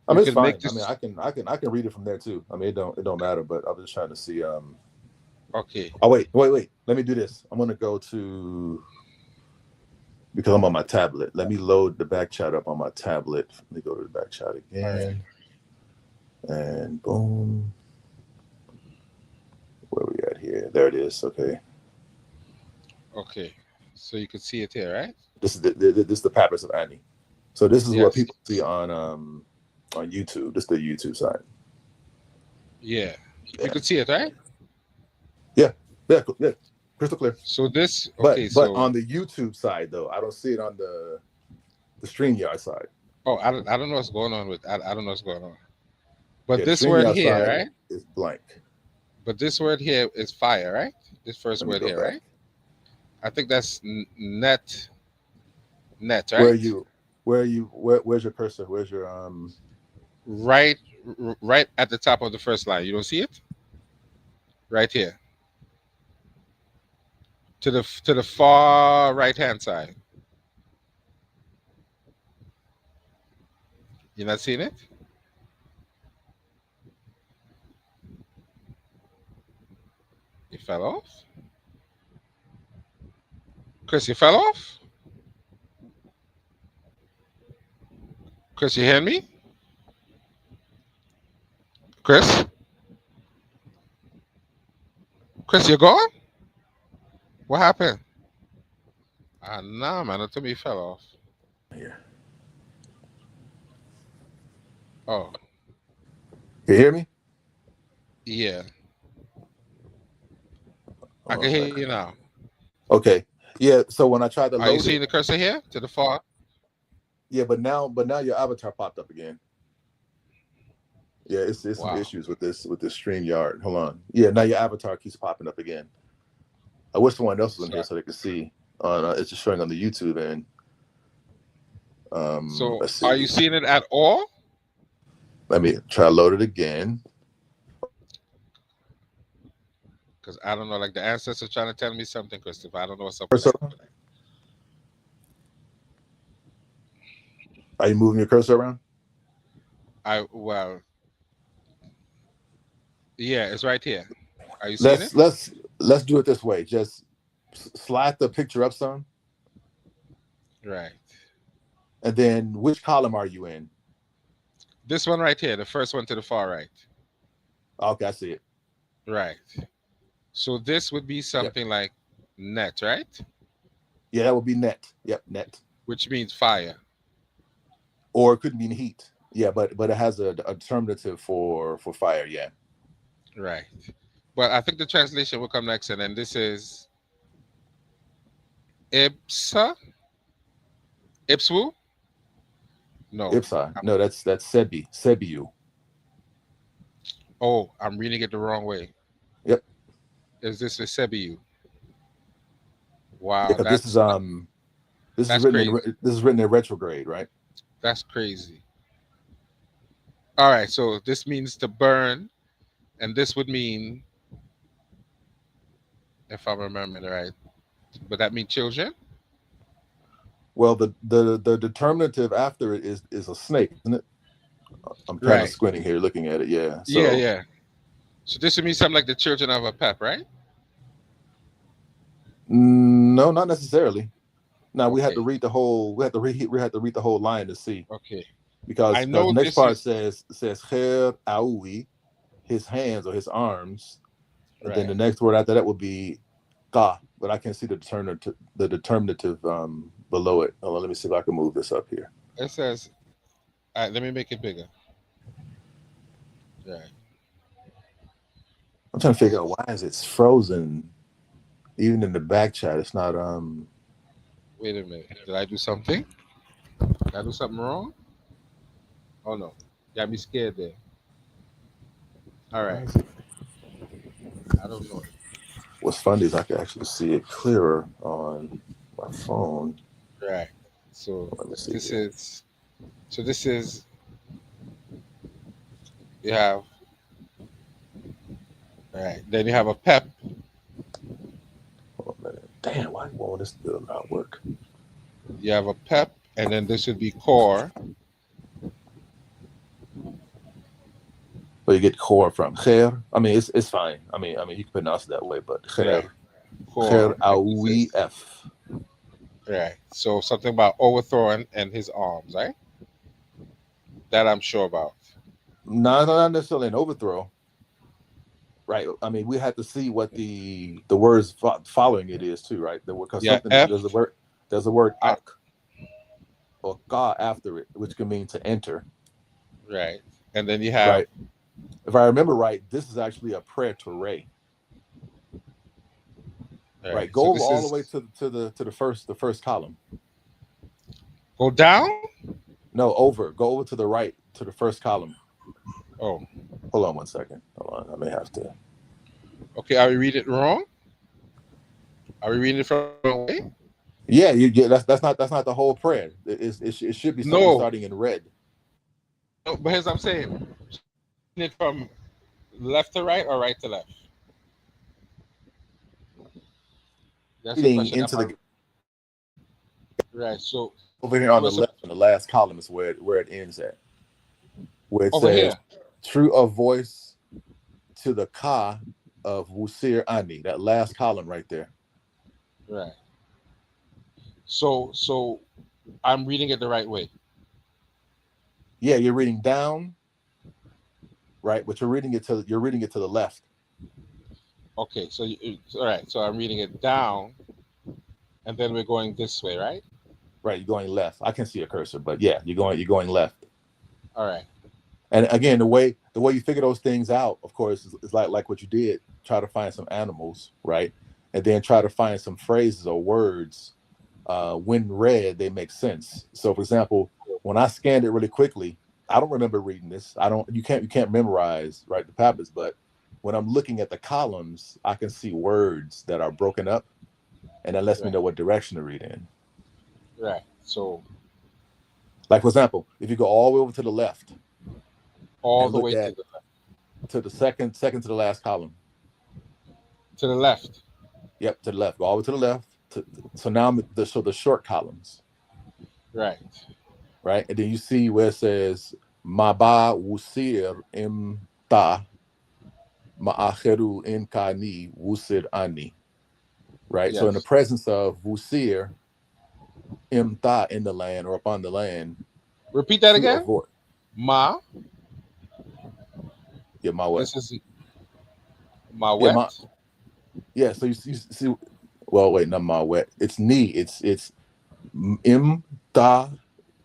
I you mean, it's can make fine. I mean, this. I can read it from there too. I mean, it don't matter. But I'm just trying to see. Okay. Oh wait. Let me do this. I'm gonna go to because I'm on my tablet. Let me load the back chat up on my tablet. Let me go to the back chat All right. again, and boom. Where we at here? There it is. Okay. Okay. So you can see it here, right? This is this is the Papyrus of Annie. So this is what Yes. people see on YouTube. This is the YouTube side. Yeah. You Yeah. can see it, right? Yeah. Crystal clear. So this. But Okay. but So on the YouTube side though, I don't see it on the StreamYard side. oh, I don't know what's going on with. I don't know what's going on. But Yeah, the this word StreamYard here, side right? is blank. But this word here is fire, right? This first Let me word go here, back. right? I think that's net, Where are right? you? Where's your cursor? Where's your Right, right at the top of the first line. You don't see it? Right here. To the far right hand side. You not seeing it? You fell off? Chris, you fell off? Chris, you hear me? Chris? Chris, you gone? What happened? Ah, nah, man. It told me you fell off. Here. Oh, You hear me? yeah. I Hold on can a hear you second. now. Okay. Yeah. So when I tried to Are you load seeing it, the cursor here to the far? yeah, but now your avatar popped up again. Yeah, it's some Wow. issues with this StreamYard. Hold on. Yeah, now your avatar keeps popping up again. I wish someone else was in here So, so they could see. On it's just showing on the YouTube end. so Let's are you see. seeing it at all? Let me try to load it again. Because I don't know. Like the ancestors trying to tell me something, Christopher. I don't know what's up with Cursor. that. Are you moving your cursor around? Well, yeah, it's right here. Are you seeing Let's it? let's let's do it this way. Just slide the picture up some, Right. and then which column are you in? This one right here, the first one to the far right. Okay, I see it. Right. So this would be Yep. something like net, right? Yeah, that would be net. Yep, net. Which means fire. Or it could mean heat. Yeah, but it has a determinative for fire. Yeah. Right. But I think the translation will come next, and then this is Ipsa? Ipswu? No. Ipsi. No, that's Sebiu. Oh, I'm reading it the wrong way. Yep. Is this a Sebiu? Yeah, Wow, 'cause this is that's written in crazy. this is written in retrograde, right? That's crazy. All right, so this means to burn, and this would mean, if I'm remembering right, would that mean children? Well, the determinative after it is a snake, isn't it? I'm kind of Right. squinting here, looking at it. Yeah. Yeah, So yeah. So this would mean something like the children of a pep, right? no, not necessarily. Now we had to Okay. read the whole. We had to read the whole line to see Okay. I because the know next this part is says Her Aui, his hands or his arms, and then right. the next word after that would be Ka, but I can't see the determinative below it. Hold on, let me see if I can move this up here. It says, let me make it bigger. Right. I'm trying to figure out why is it frozen. Even in the back chat, it's not Wait a minute. Did I do something? Did I do something wrong? Oh no. Got me scared there. All why right. is it? I don't know. What's funny is I can actually see it clearer on my phone. Right. So Let me see this here. is this is you have right. Then you have a pep. Hold on a minute. Damn, why won't this still not work? You have a pep, and then this would be core. Where you get core from? Khair. I mean, it's fine. I mean, you can pronounce it that way, but Right. khair, khair Core. And this awi is f. right. So something about overthrowing and his arms, right? That I'm sure about. No, not necessarily an overthrow, right? I mean, we had to see what the words following it is too, right? Because Yeah. something F. there's a word I, ak or ka after it, which can mean to enter, right. And then you have right? If I remember right, this is actually a prayer to Ray, right. right? So Go over this all the is way to the first column. go down. No, over. Go over to the right to the first column. Oh, Hold on one second. Hold on. I may have to. okay. Are we reading it wrong? Are we reading it from the wrong way? Yeah, that's not the whole prayer. It should be something No. starting in red. No, but as I'm saying, reading it from left to right or right to left? That's the reading question. into the Right. So over here on the so left, in the last column is where it ends at, where it over says here. true of voice to the ka of Wusir Ani. That last column right there. Right. So I'm reading it the right way. Yeah, you're reading down, right? But you're reading it to the left. Okay. All right. So I'm reading it down, and then we're going this way, right? Right, you're going left. I can see a cursor, but yeah, you're going left. All right. And again, the way you figure those things out, of course, is like what you did. Try to find some animals, right, and then try to find some phrases or words. When read, they make sense. So, for example, when I scanned it really quickly, I don't remember reading this. I don't. You can't memorize, right, the papers, but when I'm looking at the columns, I can see words that are broken up, and that lets me Right. know what direction to read in. Right. So Like, for example, if you go all the way over to the left all and the look way at to the second to the last column. to the left. Yep, to the left. Go all the way to the left. So now the short columns, Right. right? And then you see where it says Maba Wusir Imta Ma'acheru Inkani Wusir Ani. Right. So in the Yes. presence of Wusir Imta in the land or upon the land, Repeat that true again. avoid. Ma. Yeah, my what? This is my Yeah, wet. my yeah. So you see. Well, wait, not my wet. It's ni. It's Imta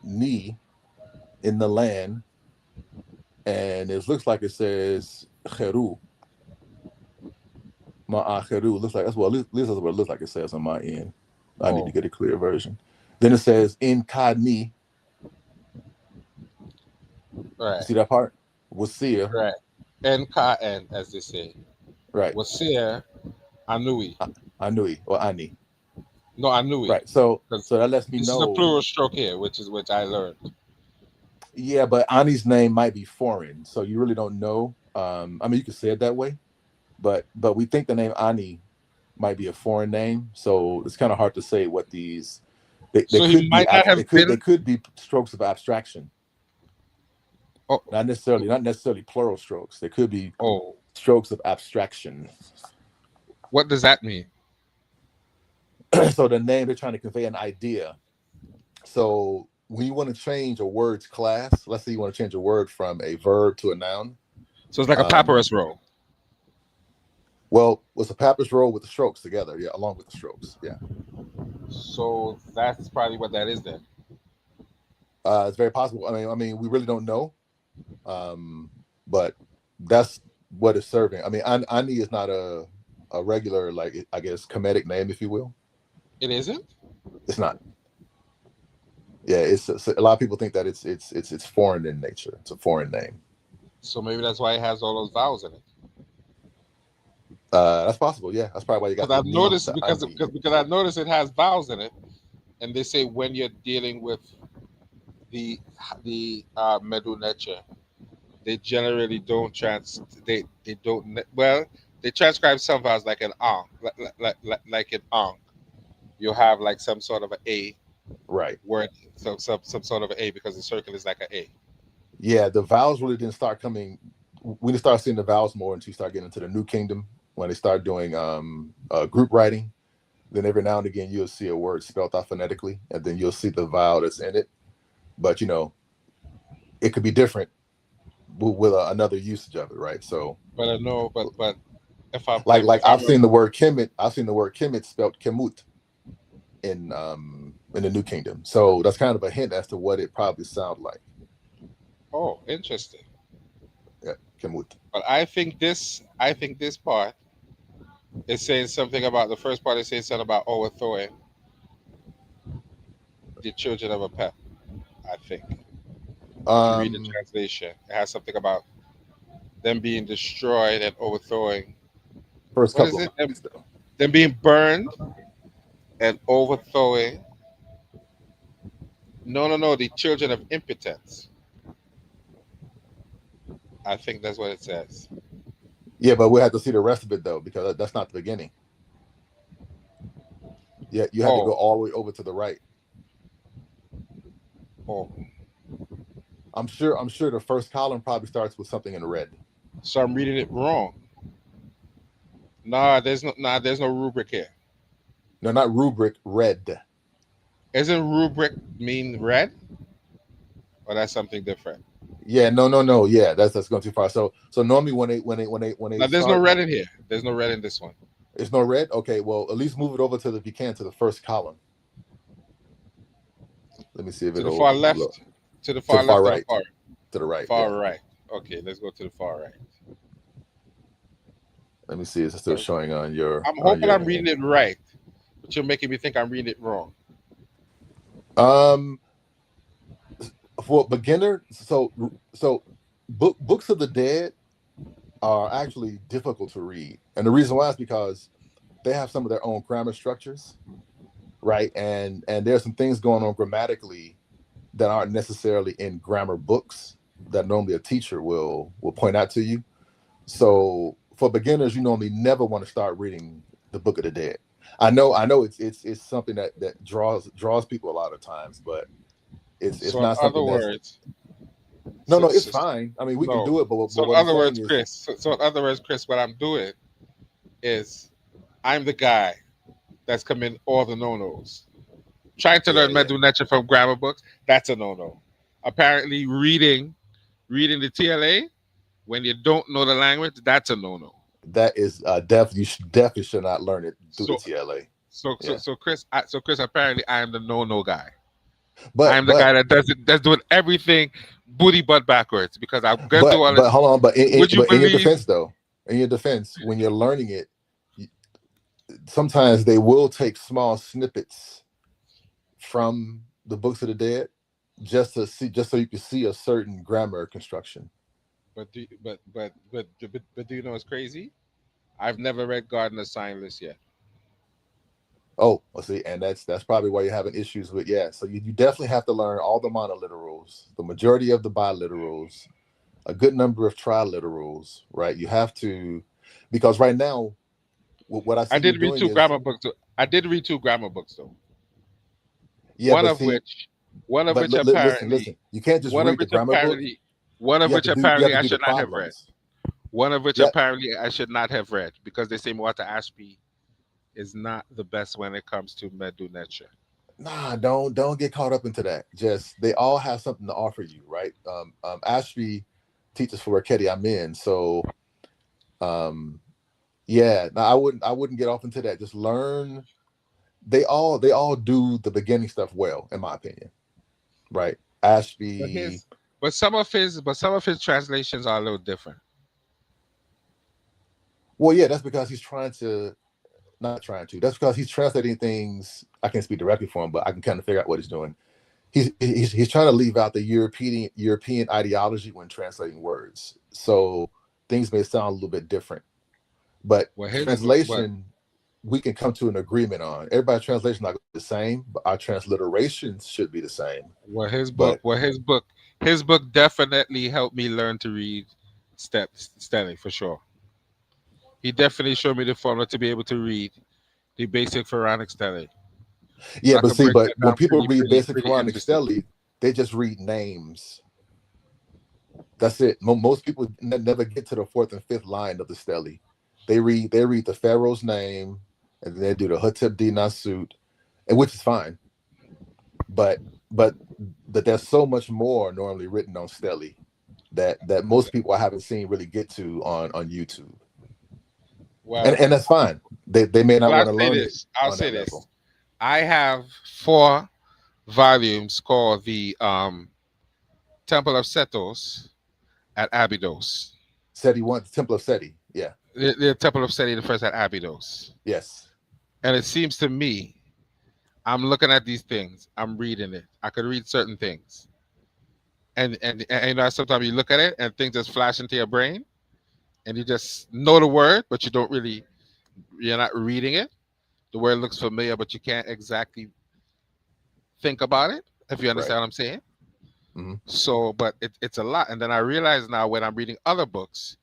ni in the land, and it looks like it says Cheru. Ma'acheru looks like that's what at least that's what it looks like it says on my end. I need to Oh. get a clear version. Then it says in Kadni. You Right. see that part? Wasir, Right. NKN, as they say. right? Wasir Anui. Anui or Ani, No, Anui. right? So Because so that lets me this is a know. plural stroke here, which I learned. Yeah, but Ani's name might be foreign, so you really don't know. I mean, you could say it that way, but we think the name Ani might be a foreign name, so it's kind of hard to say what these they So he could be might not have they been. could be strokes of abstraction, Oh, not necessarily plural strokes. They could be oh. strokes of abstraction. What does that mean? So the name they're trying to convey an idea. So when you want to change a word's class, let's say you want to change a word from a verb to a noun. So it's like a Um, papyrus roll. well, it's a papyrus roll with the strokes together, yeah, along with the strokes, yeah. So that's probably what that is then. It's very possible. I mean, we really don't know, but that's what it's serving. I mean, Ani is not a regular, like I guess, Kemetic name, if you will. It isn't. It's not. Yeah, it's a lot of people think that it's foreign in nature. It's a foreign name. So maybe that's why it has all those vowels in it. That's possible. Yeah, that's probably why you got Because the I've ni, noticed the because ani. because I noticed it has vowels in it, and they say when you're dealing with the Medu nature, they generally don't they don't well they transcribe some vowels like an ang like an ang. You have like some sort of a Right. word, some sort of a because the circle is like an a. Yeah, the vowels really didn't start coming. We didn't start seeing the vowels more until you start getting into the New Kingdom when they start doing group writing. Then every now and again you'll see a word spelled out phonetically, and then you'll see the vowel that's in it. But it could be different with another usage of it, right? So, But I know, but if I'm like if I'm I've seen the word kemet. I've seen the word kemet spelled kemut in the New Kingdom. So that's kind of a hint as to what it probably sounds like. oh, interesting. Yeah, kemut. But I think this part is saying something about the first part is saying something about overthrowing the children of a pep. I think if you read the Um, translation, it has something about them being destroyed and overthrowing. First What couple is of it? Them, lines though. them being burned and overthrowing. No, no, no. The children of impotence. I think that's what it says. Yeah, but we have to see the rest of it though, because that's not the beginning. Yeah, you had to go Oh, all the way over to the right. oh. I'm sure the first column probably starts with something in red. So I'm reading it wrong. There's no rubric here. No, not rubric, red. Isn't rubric mean red? Or that's something different? Yeah, no. Yeah, that's going too far. So normally when they Now there's no start, red in here. There's no red in this one. it's no red. Okay, well at least move it over to the, if you can, to the first column. Let me see if To the it'll far look. left, to the To far the far left, to the right. far To the right. far Yeah. right. Okay, let's go to the far right. Let me see. Is it still 'Cause showing on your I'm hoping I'm end? reading it right, but you're making me think I'm reading it wrong. Um, for beginner, so books of the dead are actually difficult to read, and the reason why is because they have some of their own grammar structures, right? And there's some things going on grammatically that aren't necessarily in grammar books that normally a teacher will point out to you. So for beginners, you normally never want to start reading the Book of the Dead. I know it's something that draws people a lot of times, but it's So in not other something that's words, no, so, it's so, fine. I mean, we can no. do it, but So in what I'm other saying words, is, Chris. So in other words, Chris, what I'm doing is I'm the guy that's committing all the no-nos. Trying to yeah, learn yeah, Medu Neter from grammar books, that's a no-no. Apparently, reading the TLA when you don't know the language, that's a no-no. that is definitely should not learn it through the So, TLA. so, so, Yeah, so, Chris, apparently, I am the no-no guy. but I'm the but guy that does it, that's doing everything booty butt backwards because I'm gonna but do all but this. hold on, Would you in your believe? defense though, in your defense, when you're learning it, sometimes they will take small snippets from the books of the dead just so you can see a certain grammar construction. But do you know what's crazy? I've never read Gardner's Sign List yet. Oh, well, see, and that's probably why you're having issues with, yeah. So you definitely have to learn all the monoliterals, the majority of the biliterals, a good number of triliterals, right? You have to, because right now what I I see you did read doing two is, grammar books. I did read two grammar books though. yeah, One but of see, which, one of but which listen, apparently, you can't just one of read the which grammar book. apparently, one of which You have apparently to I do the should not have read. problems. One of which Yeah, apparently I should not have read because they say Muata Ashby is not the best when it comes to Medu Neter. nah, don't get caught up into that. Just they all have something to offer you, right? Ashby teaches for Raketi Amin, so um, yeah. Now I wouldn't get off into that. Just learn. They all do the beginning stuff well, in my opinion, right? But Ashby, his, but some of his translations are a little different. well, yeah, that's because he's trying to, not trying to. That's because he's translating things. I can't speak directly for him, but I can kind of figure out what he's doing. He's trying to leave out the European ideology when translating words. So things may sound a little bit different, but Well, his book, but translation we can come to an agreement on. Everybody's translation not the same, but our transliterations should be the same. But his book definitely helped me learn to read Stanley for sure. He definitely showed me the formula to be able to read the basic Pharaonic Stele. yeah, So I but could see, break but that when down people read basic pretty Quranic interesting. stele, they just read names. That's it. Most people never get to the fourth and fifth line of the stele. They read the pharaoh's name, and then they do the Hotep D Nasut, and which is fine. But but there's so much more normally written on stele that most people I haven't seen really get to on YouTube, Well, and that's fine. They may not well, want to learn it I'll on say that this. level. I have 4 volumes called the Temple of Setos at Abydos. Seti one, Temple of Seti, yeah, The Temple of Seti the first at Abydos. yes, And it seems to me, I'm looking at these things, I'm reading it. I could read certain things. And you know, sometimes you look at it and things just flash into your brain and you just know the word, but you don't really, you're not reading it. The word looks familiar, but you can't exactly think about it, if you right. understand what I'm saying. Hmm. So, but it's a lot. And then I realize now when I'm reading other books,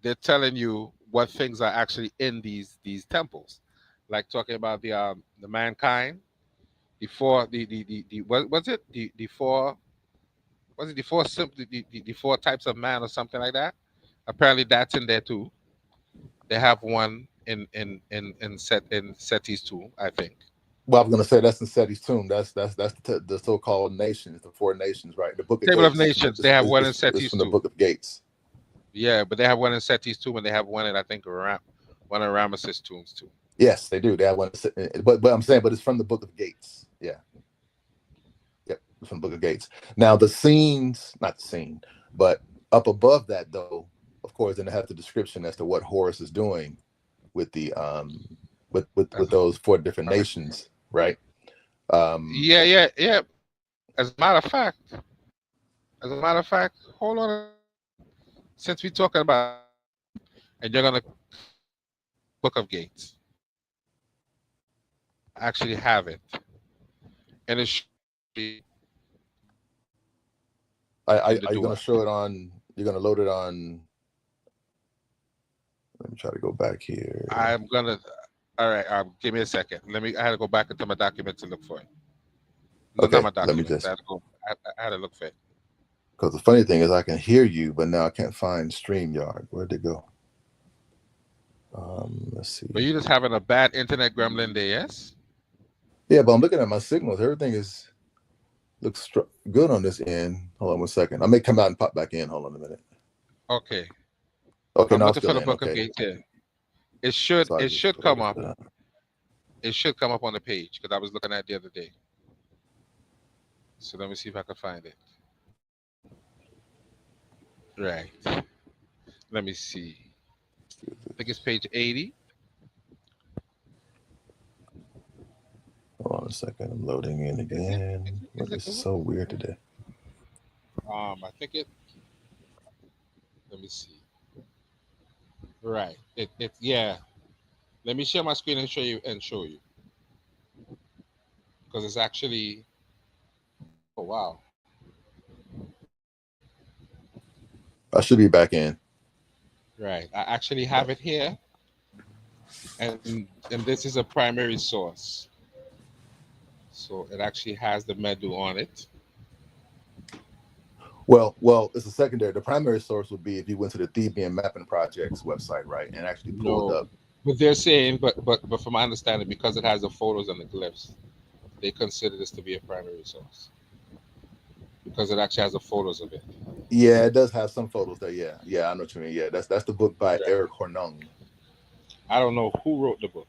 they're telling you what things are actually in these temples. like talking about the mankind, the four the what was it the four was it the four the four types of man or something like that. Apparently that's in there too. They have one in Seti's tomb, I think. Well, I was gonna say that's in Seti's tomb. That's the so-called nations, the four nations, right? The Book of Table of Gates is from Nations. They have one in is Seti's from the tomb. Book of Gates. Yeah, but they have one in Seti's tomb, and they have one in I think one in Ramesses' tombs too. Yes, they do. They have one, but I'm saying, but it's from the Book of Gates. Yeah, yep, it's from the Book of Gates. Now the scenes, not the scene, but up above that though, of course, then it has the description as to what Horus is doing with the with As those four different a, nations, right? Um, yeah. As a matter of fact, hold on. Since we're talking about, and you're gonna Book of Gates, actually have it, and it should be in the are you going door. to show it on? You're going to load it on. Let me try to go back here. I'm gonna. All right. Give me a second. Let me. I had to go back into my document to look for it. No, not Okay, my let me documents. I just, had to go. I had to look for it. because the funny thing is I can hear you, but now I can't find StreamYard. Where'd it go? Let's But see. you just having a bad internet gremlin day, yes? Yeah, but I'm looking at my signals. Everything is looks good on this end. Hold on 1 second. I may come out and pop back in. Hold on a minute. Okay. Okay, I'm now I'm looking for still the in. Book of Okay, Gates here. It should. so I It just should close come up. it. It should come up on the page because I was looking at it the other day. So let me see if I can find it. Right. Let me see. I think it's page 80. Hold on a second. I'm loading in Is it? again. What is Is it? so weird today? I think it. Let me see. Right. It. Yeah. Let me share my screen and show you because it's actually. Oh wow. I should be back in. Right. I actually have it here, and this is a primary source. So it actually has the Medu on it. Well, it's a secondary. The primary source would be if you went to the Thebian Mapping Project's website, right, and actually pulled No, up. but they're saying, but from my understanding, because it has the photos and the glyphs, they consider this to be a primary source because it actually has the photos of it. Yeah, it does have some photos there. Yeah, yeah, I know what you mean. Yeah, that's the book by Right. Eric Hornung. I don't know who wrote the book.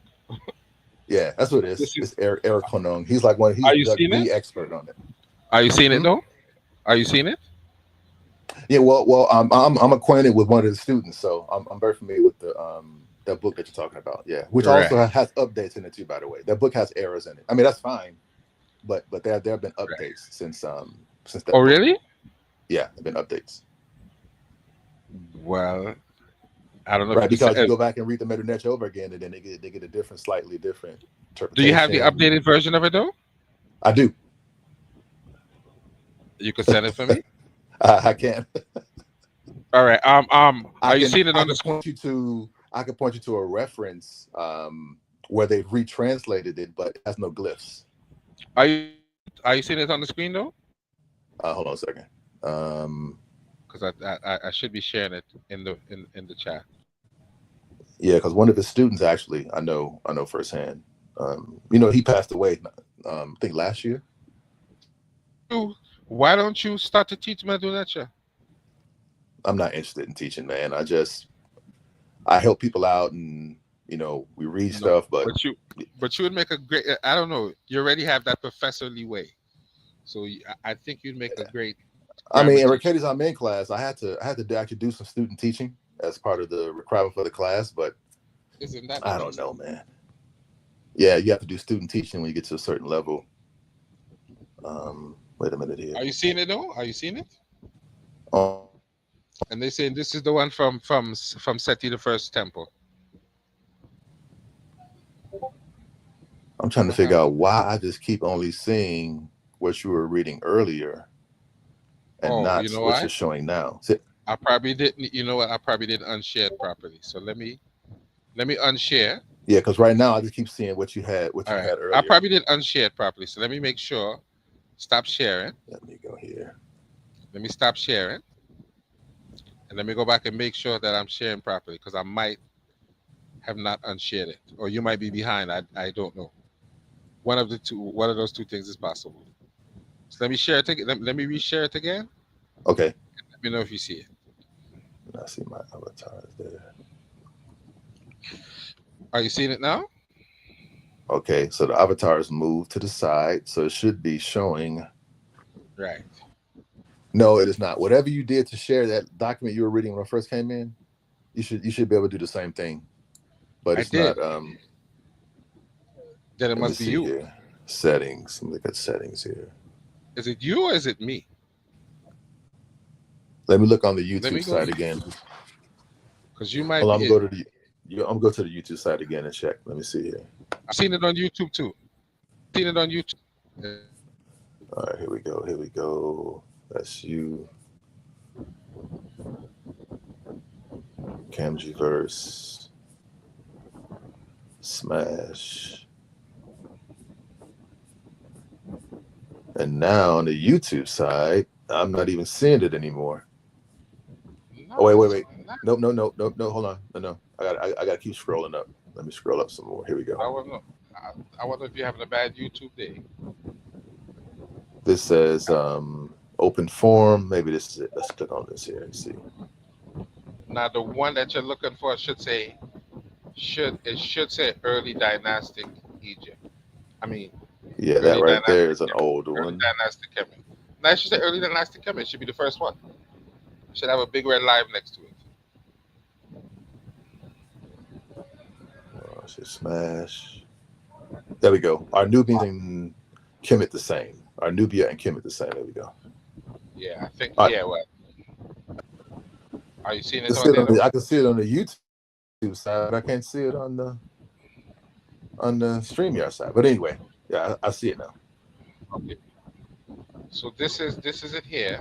Yeah, that's what it is. This is. It's Eric Hornung. He's like one. Are He's you like seeing it? the expert on it. Are you seeing it Hmm? though? Are you seeing it? Yeah, well, I'm acquainted with one of the students, so I'm very familiar with the that book that you're talking about. Yeah, which also Right. has updates in it too. By the way, that book has errors in it. I mean, that's fine, but there have been Right. updates since Oh, that book. really? Yeah, there've been updates. Well, I don't know if you Right, can say. because you go back and read the Meta over again, and then they get a different, slightly different Do you have the interpretation. updated version of it though? I do. You could send it for me. I can. All right. I Are you can. seeing it I on the can screen? point you to. I can point you to a reference where they've retranslated it, but it has no glyphs. Are you Are you seeing it on the screen though? Hold on a second. Because I should be sharing it in the chat. Yeah, because one of his students actually, I know firsthand. He passed away. I think last year. Why don't you start to teach Medunetia? I'm not interested in teaching, man. I help people out, and we read No, stuff, but but you would make a great. I don't know. You already have that professorly way, so I think you'd make a great I grammar mean, in teacher. Ricketti's I'm in class, I had to actually do some student teaching as part of the requirement for the class, but Isn't that I don't know, interesting? man. Yeah, you have to do student teaching when you get to a certain level. Wait a minute here. Are you seeing it though? Are you seeing it? Um, And they saying this is the one from Seti the First Temple. I'm trying to What figure happened? out why I just keep only seeing what you were reading earlier and Oh, you not know what why? you're showing now. I probably didn't. You know what? I probably didn't unshare it properly. So let me unshare. Yeah, because right now I just keep seeing what All you right. had I earlier. probably didn't unshare it properly. So let me make sure. Stop sharing. Let me go here. Let me stop sharing. And let me go back and make sure that I'm sharing properly because I might have not unshared it. Or you might be behind. I don't know. One of those two things is possible. So let me share it again. Let me reshare it again. Okay. Let me know if you see it. I see my avatars there. Are you seeing it now? Okay, so the avatars moved to the side, so it should be showing. Right. No, it is not. Whatever you did to share that document you were reading when I first came in, you should be able to do the same thing. But I it's did. not. Then it Let me must be see you. here. Settings. Let me look at settings here. Is it you or is it me? Let me look on the Let me YouTube go side again. because you might Hold on, be I'm it. gonna go to I'm gonna go to the YouTube side again and check. Let me see here. I've seen it on YouTube too. Seen it on YouTube. All right, here we go. Here we go. That's you, Camgy verse, smash, and now on the YouTube side, I'm not even seeing it anymore. Oh wait, wait, Nice, wait. man. Nope, no, no, no, no. Hold on, no, no. I got to keep scrolling up. Let me scroll up some more. Here we go. I wonder. I wonder if you're having a bad YouTube day. This says open form. Maybe this is it. Let's click on this here and see. Now the one that you're looking for should say early dynastic Egypt. I mean Yeah, that early right there dynastic is an Kemet. old Early one. dynastic Kemet. Now it should say early dynastic Kemet. It should be the first one. It should have a big red live next to it. Should smash. There we go. Our Nubians and Kemet the same. Our Nubia and Kemet the same. There we go. Yeah, I think. All right. Yeah, what? Are you seeing it on there? I can see it on the YouTube side, but I can't see it on the StreamYard side. But anyway, yeah, I see it now. Okay. So this is it here,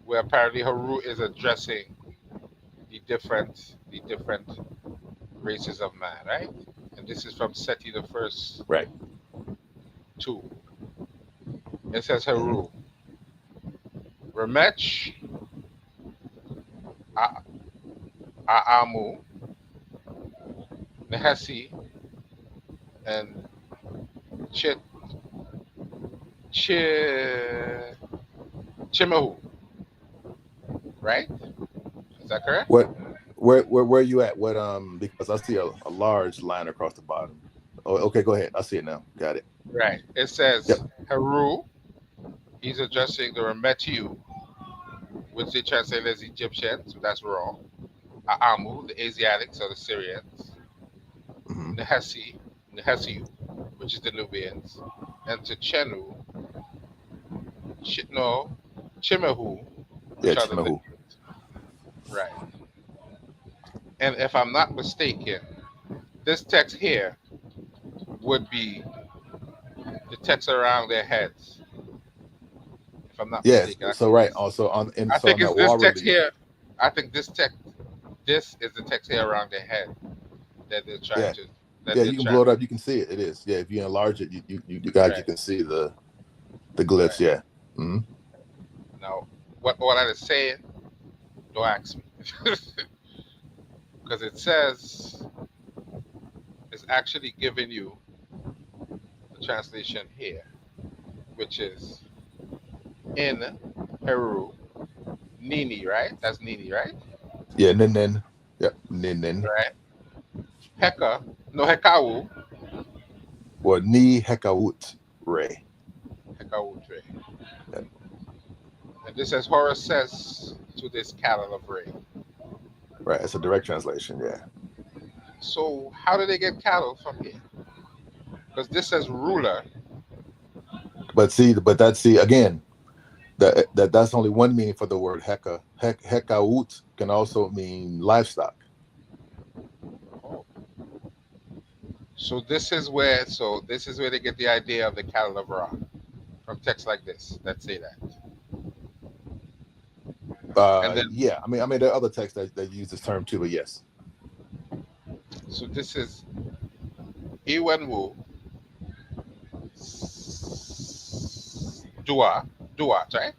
where apparently Haru is addressing the different races of man, right? And this is from Seti the first Right. two. It says Mm-hmm. Haru, Remech, A- Aamu, Nehesi, and Chit Chi Chimahu, right? Is that correct? What? Where are you at? What? Because I see a large line across the bottom. Oh, okay. Go ahead. I see it now. Got it. Right. It Yep. says Haru. He's addressing the Remetiu, which they translate as Egyptians. So that's wrong. Aamu, the Asiatics or the Syrians. Mm-hmm. Nehesiu, which is the Nubians. And to Chenu, no, Chimehu, Yeah, which are the Chimahu. Libyans. Right. And if I'm not mistaken, this text here would be the text around their heads. If I'm not Yes. mistaken, I So think right. this. Also I so think on it's that this wall text relief. here. I think this text. This is the text here around their head that they're trying Yeah. to. That Yeah. they're You can trying. blow it up. You can see it. It is. Yeah. If you enlarge it, you Right. can see the glyphs. Right. Yeah. Mm-hmm. Now, what I was saying, don't ask me, because it says it's actually giving you the translation here, which is in Heru, Nini, right? That's Nini, right? Yeah. Nin. Yep. Nin. Right. Heka, no Hekawu, Or ni hekawut re. Hekawutre. Yep. And this says Horus says to this cattle of Ray. Right. It's a direct translation. Yeah. So how do they get cattle from here? Because this says ruler. But see again. That's only one meaning for the word heka. Hekaut can also mean livestock. Oh. So this is where they get the idea of the cattle of Ra from texts like this that say that. And then Yeah. I mean, there are other texts that use this term too, but yes. so this is Iwenwu, Dua, Duat, right?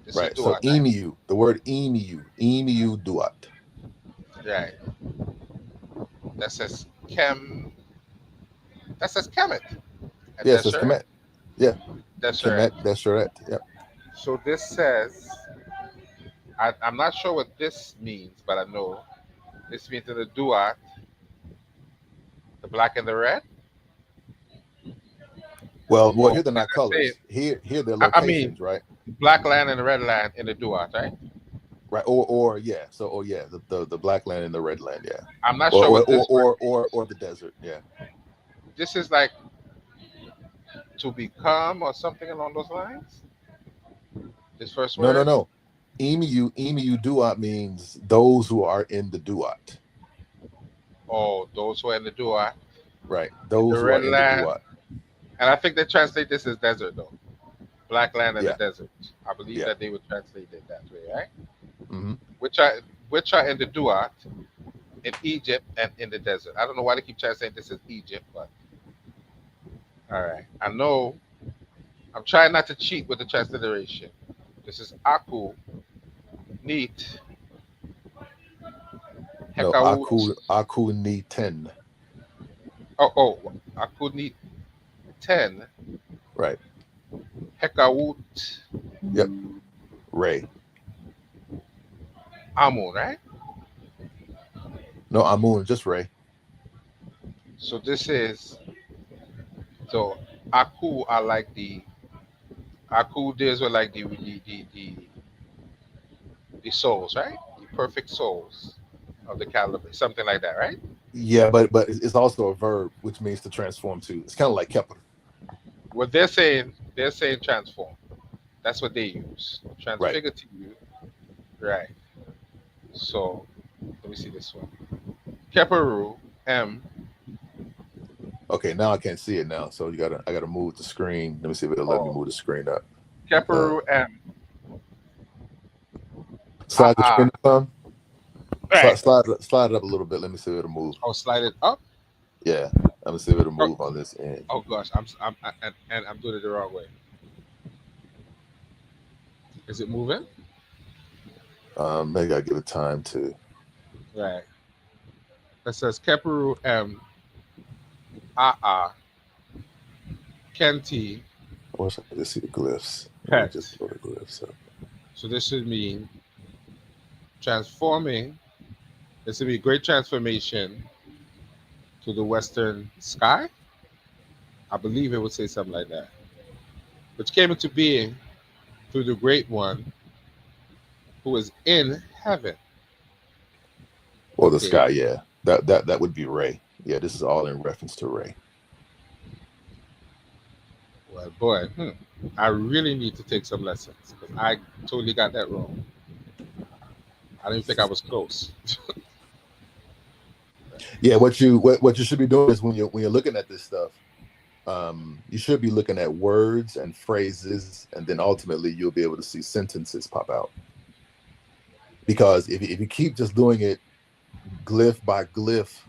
This is Right. So Duat, right? emu, the word emu duat. Right. That says Chem. That says Kemet. And Yes, that's it's correct. kemet. Yeah, That's kemet correct. desheret. Yep. So this says, I'm not sure what this means, but I know this means in the Duat, the black and the red. Well, Or here they're can not I say, colors. Here they're I mean, locations, right? black land and the red land in the Duat, right? Right. Or yeah. So yeah, the black land and the red land, yeah. I'm not Or sure or what or this word or or, means. or the desert, yeah. This is like to become or something along those lines. This first No, no, word. no. Emu duat means those who are in the duat. Oh, those who are in the Duat. Right. And the Those who are red in the land. duat. And I think they translate this as desert though. Black land and the Yeah. desert. I believe Yeah. that they would translate it that way, right? Hmm. Which are which are in the Duat, in Egypt and in the desert. I don't know why they keep translating this as Egypt, but all right. I know I'm trying not to cheat with the transliteration. This is Aku, Neat, No, Hekaut. aku ni ten. Oh, Aku Neat 10, Right. Hekaut, Yep. Ray. Amun, right? No, Amun, just Ray. So this is, so Aku are like Aku days were like the souls, right? The perfect souls of the caliber, something like that, right? Yeah, but it's also a verb, which means to transform to. It's kind of like Kepler. What they're saying transform. That's what they use. Right. Transfigure to you, right? So let me see this one. Keperu M Okay, now I can't see it now, so I gotta move the screen. Let me see if it'll let me oh move the screen up. Uh, Keperu M slide the screen ah up, Tom. right. Slide it up a little bit. Let me see if it'll move. Oh, slide it up. Yeah, let me see if it'll Oh, move on this end. oh gosh, and I'm doing it the wrong way. Is it moving? Maybe I give it time to. Right. It says Keperu M ah Kenti I wish I could just see the glyphs. Let me just Pet. pull the glyphs up. So this should mean transforming. This would be great transformation to the western sky. I believe it would say something like that. Which came into being through the great one who is in heaven. Or the Okay. sky, yeah. That would be Ray. Yeah, this is all in reference to Ray. Well, boy, I really need to take some lessons because I totally got that wrong. I didn't think I was close. Yeah, what you should be doing is when you're looking at this stuff, you should be looking at words and phrases, and then ultimately you'll be able to see sentences pop out. Because if you keep just doing it glyph by glyph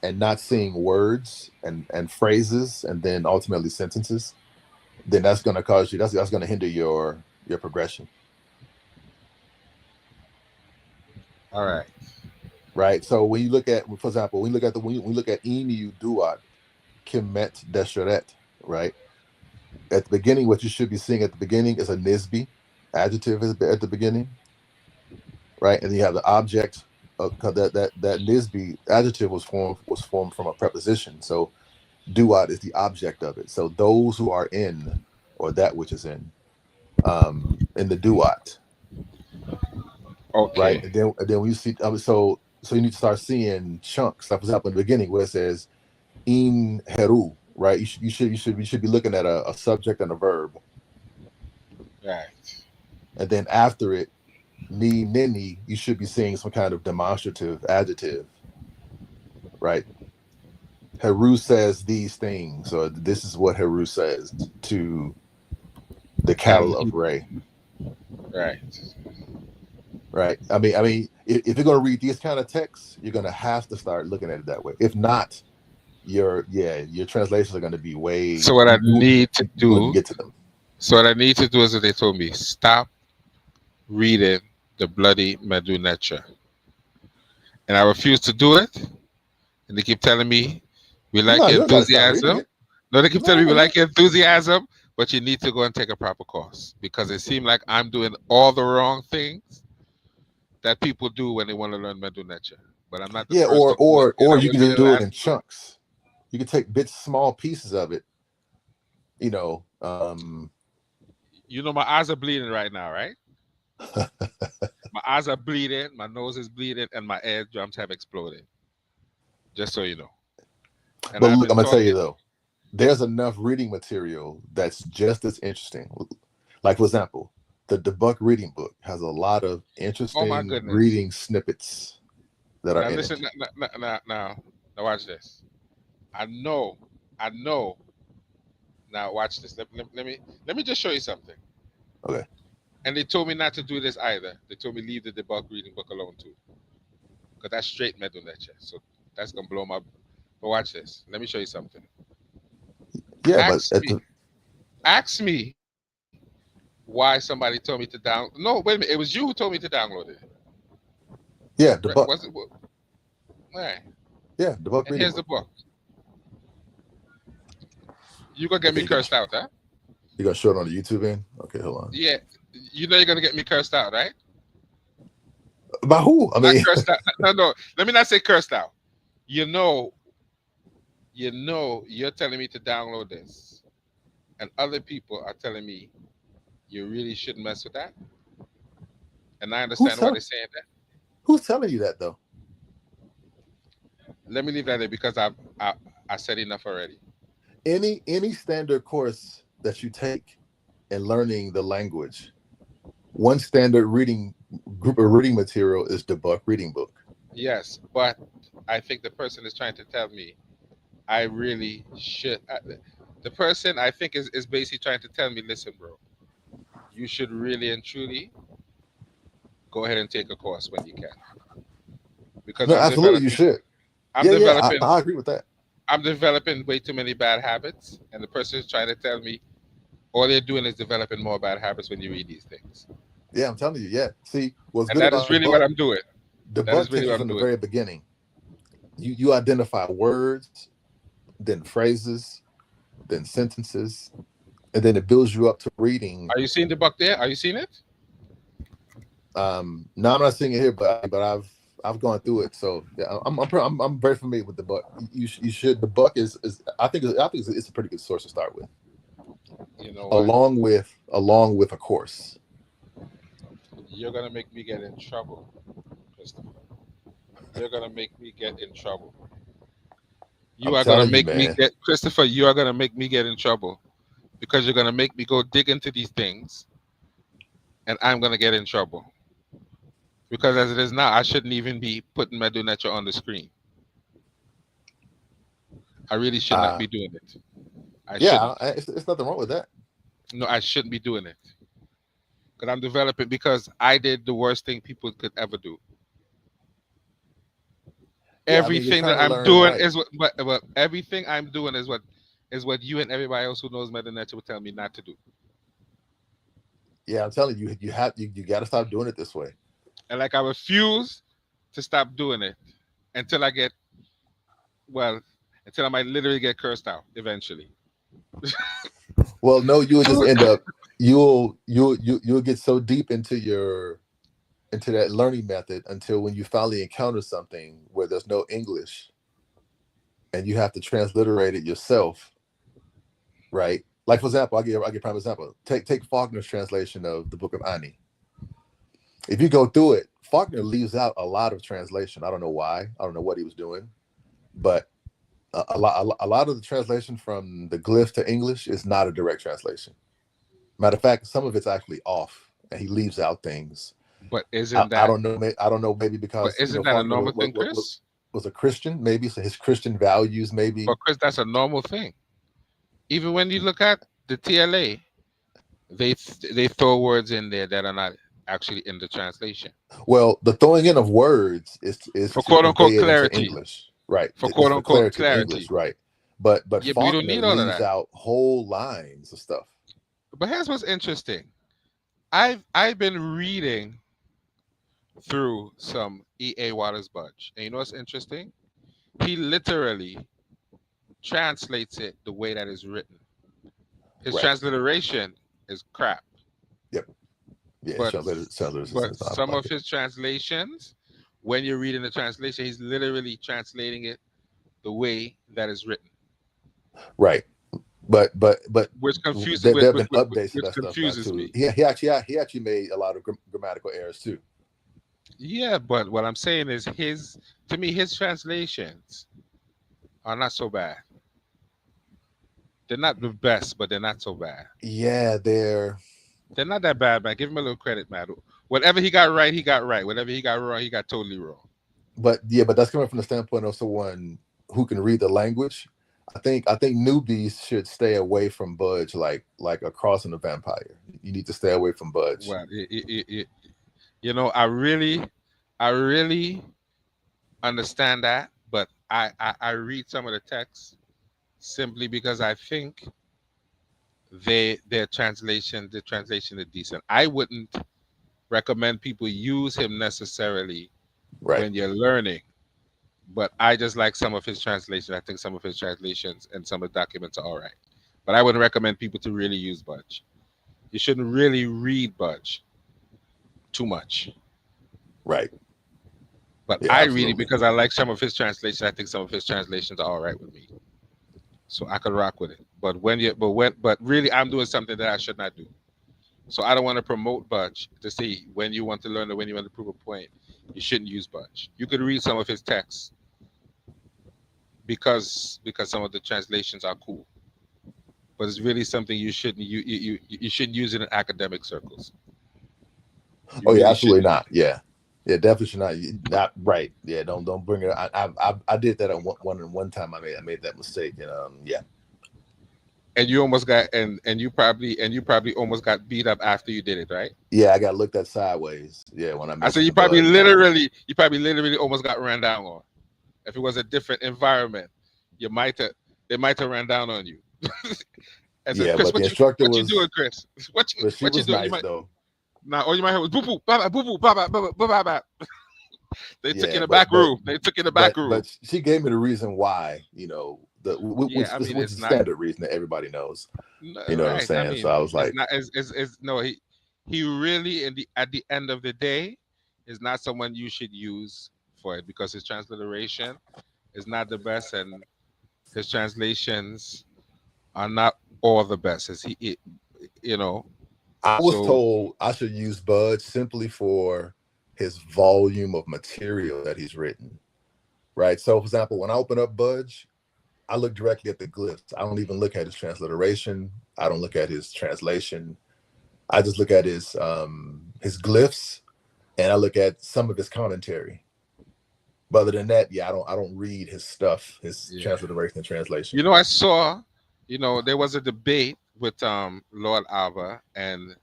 and not seeing words and phrases and then ultimately sentences, then that's going to cause you that's going to hinder your progression. All right. Right. So when you look at, for example, when you look at emu duat kemet desheret, right? At the beginning, what you should be seeing at the beginning is a nisbi adjective at the beginning, right? And then you have the object of 'cause that nisbi adjective was formed from a preposition. So duat is the object of it. So those who are in, or that which is in the duat, right? Okay. And then when you see, so you need to start seeing chunks. Like for example, in the beginning where it says in heru, right? You should be looking at a subject and a verb, Right. and then after it, ni nini, you should be seeing some kind of demonstrative adjective, right? Heru says these things, or this is what Heru says to the cattle And of he, Ray, right. right? I mean, if you're going to read these kind of texts, you're going to have to start looking at it that way. If not, your translations are going to be way So what I need to you wouldn't do, get to them. so what I need to do is what they told me: stop reading the bloody Medunetra, and I refuse to do it. And they keep telling me, we like No, your you don't got to stop reading enthusiasm. it. No, they keep telling me we No, like your enthusiasm, but you need to go and take a proper course because it seemed like I'm doing all the wrong things that people do when they want to learn Medunetra. But I'm not the yeah, first or the last, and or I you will can be just the do it last. in chunks. You can take bits, small pieces of it. You know, You know, my eyes are bleeding right now, right? My eyes are bleeding, my nose is bleeding, and my eardrums have exploded. Just so you know. And but I've look, been I'm gonna tell you talking. though, there's enough reading material that's just as interesting. Like for example, the Buck reading book has a lot of Oh my interesting goodness. reading snippets that are Now in listen, it. now watch this. I know. Now watch this. Let me just show you something. Okay. And they told me not to do this either. They told me leave the debug reading book alone too, because that's straight metal lecture. So that's gonna blow my. But watch this. Let me show you something. Yeah, but Ask me. Ask me why somebody told me to down. No, wait a minute. It was you who told me to download it. yeah, the Was Buck. it? Right. Yeah, the Buck And reading here's the book. book. You gonna get Okay, me cursed out, huh? you gonna show it on the YouTube end? Okay, hold on. Yeah. You know you're gonna get me cursed out, right? By who? I Not mean, cursed out. No, no. Let me not say cursed out. You know, you're telling me to download this, and other people are telling me you really shouldn't mess with that. And I who's understand why telling they're saying that. who's telling you that though? Let me leave that there because I said enough already. Any standard course that you take in learning the language, one standard reading group of reading material is the Buck reading book. Yes, but I think the person is trying to tell me I really should. The person I think is basically trying to tell me, listen, bro, you should really and truly go ahead and take a course when you can, because No, absolutely, you should. I'm Yeah, developing, I agree with that. I'm developing way too many bad habits, and the person is trying to tell me all they're doing is developing more bad habits when you read these things, Yeah, I'm telling you. Yeah. See, what's and good that is about really what Buck? I'm doing. The That Buck is really takes what you I'm from the doing. very beginning. You identify words, then phrases, then sentences, and then it builds you up to reading. Are you seeing the book there? Are you seeing it? Now I'm not seeing it here, but I've gone through it, so yeah, I'm very familiar with the Buck. You should. The Buck is I think it's a pretty good source to start with, You know what? along with a course. You're gonna make me get in trouble, Christopher. You're gonna make me get in trouble. You I'm are gonna telling you, make me man. get Christopher. You are gonna make me get in trouble because you're gonna make me go dig into these things, and I'm gonna get in trouble because as it is now, I shouldn't even be putting Medunetra on the screen. I really should not Uh, be doing it. I yeah, shouldn't. it's nothing wrong with that. No, I shouldn't be doing it because I'm developing because I did the worst thing people could ever do. Yeah, I mean, you're Everything trying that to I'm learn doing right. is what everything I'm doing is what you and everybody else who knows Medunetra would tell me not to do. Yeah, I'm telling you, you got to stop doing it this way. And like I refuse to stop doing it until I get well, until I might literally get cursed out eventually. Well, no, you will just end up you'll get so deep into that learning method until when you finally encounter something where there's no English and you have to transliterate it yourself, right? Like for example, I'll give prime example. Take Faulkner's translation of the Book of Ani. If you go through it, Faulkner leaves out a lot of translation. I don't know why. I don't know what he was doing, but a lot of the translation from the glyphs to English is not a direct translation. Matter of fact, some of it's actually off, and he leaves out things. But isn't I that don't know. I don't know. Maybe but because isn't that a Faulkner normal thing, Chris? was a Christian. Maybe so his Christian values. Maybe. But Chris, that's a normal thing. Even when you look at the TLA, they throw words in there that are not actually in the translation Well, the throwing in of words is for to quote unquote convey it into clarity. English. right. for It's quote for unquote clarity in English, clarity. right? But Yeah, but you don't Faulkner need all of leaves that. out whole lines of stuff. But here's what's interesting. I've been reading through some E.A. Waters Budge, and you know what's interesting? He literally translates it the way that is written. His Right. transliteration is crap, Yep. Yeah. but Sellers but is not some like of it. his translations, when you're reading the translation, he's literally translating it the way that is written, Right. But which confuses there have been updates to which that stuff now confuses too. me. He actually made a lot of grammatical errors too. Yeah, but what I'm saying is his to me his translations are not so bad. They're not the best, but they're not so bad. Yeah, They're not that bad, man. Give him a little credit, man. Whatever he got right, he got right. Whatever he got wrong, he got totally wrong. but that's coming from the standpoint of someone who can read the language. I think newbies should stay away from Budge like a crossing a vampire. You need to stay away from Budge. Well, I really understand that, but I read some of the text simply because I think the translation is decent. I wouldn't recommend people use him necessarily Right. when you're learning, but I just like some of his translations. I think some of his translations and some of the documents are all right. But I wouldn't recommend people to really use Budge. You shouldn't really read Budge too much. Right. But Yeah, I read it absolutely. because I like some of his translations. I think some of his translations are all right with me, so I could rock with it. But really, I'm doing something that I should not do. So I don't want to promote Budge to say when you want to learn or when you want to prove a point, you shouldn't use Budge. You could read some of his texts because some of the translations are cool, but it's really something you shouldn't use it in academic circles. You Oh yeah, really absolutely shouldn't. not. Yeah. Yeah, definitely should not. Not right. Yeah, don't bring it. I did that at one time. I made that mistake, and yeah. And you almost got and you probably almost got beat up after you did it, right? Yeah, I got looked at sideways. Yeah, when I I said mentioned Budge. you probably literally almost got ran down on. If it was a different environment, you might have they might have ran down on you. I said, Yeah, Chris, but the instructor what you doing, was, Chris? What you but she what you was doing? You nice might though. now all you might have was boo boo ba boo boo ba ba. They took you Yeah, in the back room. They took you in the back room. but she gave me the reason why. Yeah, I mean Which it's is not standard reason that everybody knows. You know what I'm right. I saying? So mean I was it's like, not it's no he really in the at the end of the day is not someone you should use for it because his transliteration is not the best and his translations are not all the best as you know I was so told I should use Budge simply for his volume of material that he's written. Right. So, for example, when I open up Budge, I look directly at the glyphs. I don't even look at his transliteration. I don't look at his translation. I just look at his glyphs, and I look at some of his commentary. But other than that, yeah, I don't read his stuff, his yeah, transliteration and translation. I saw there was a debate with Lord Alba and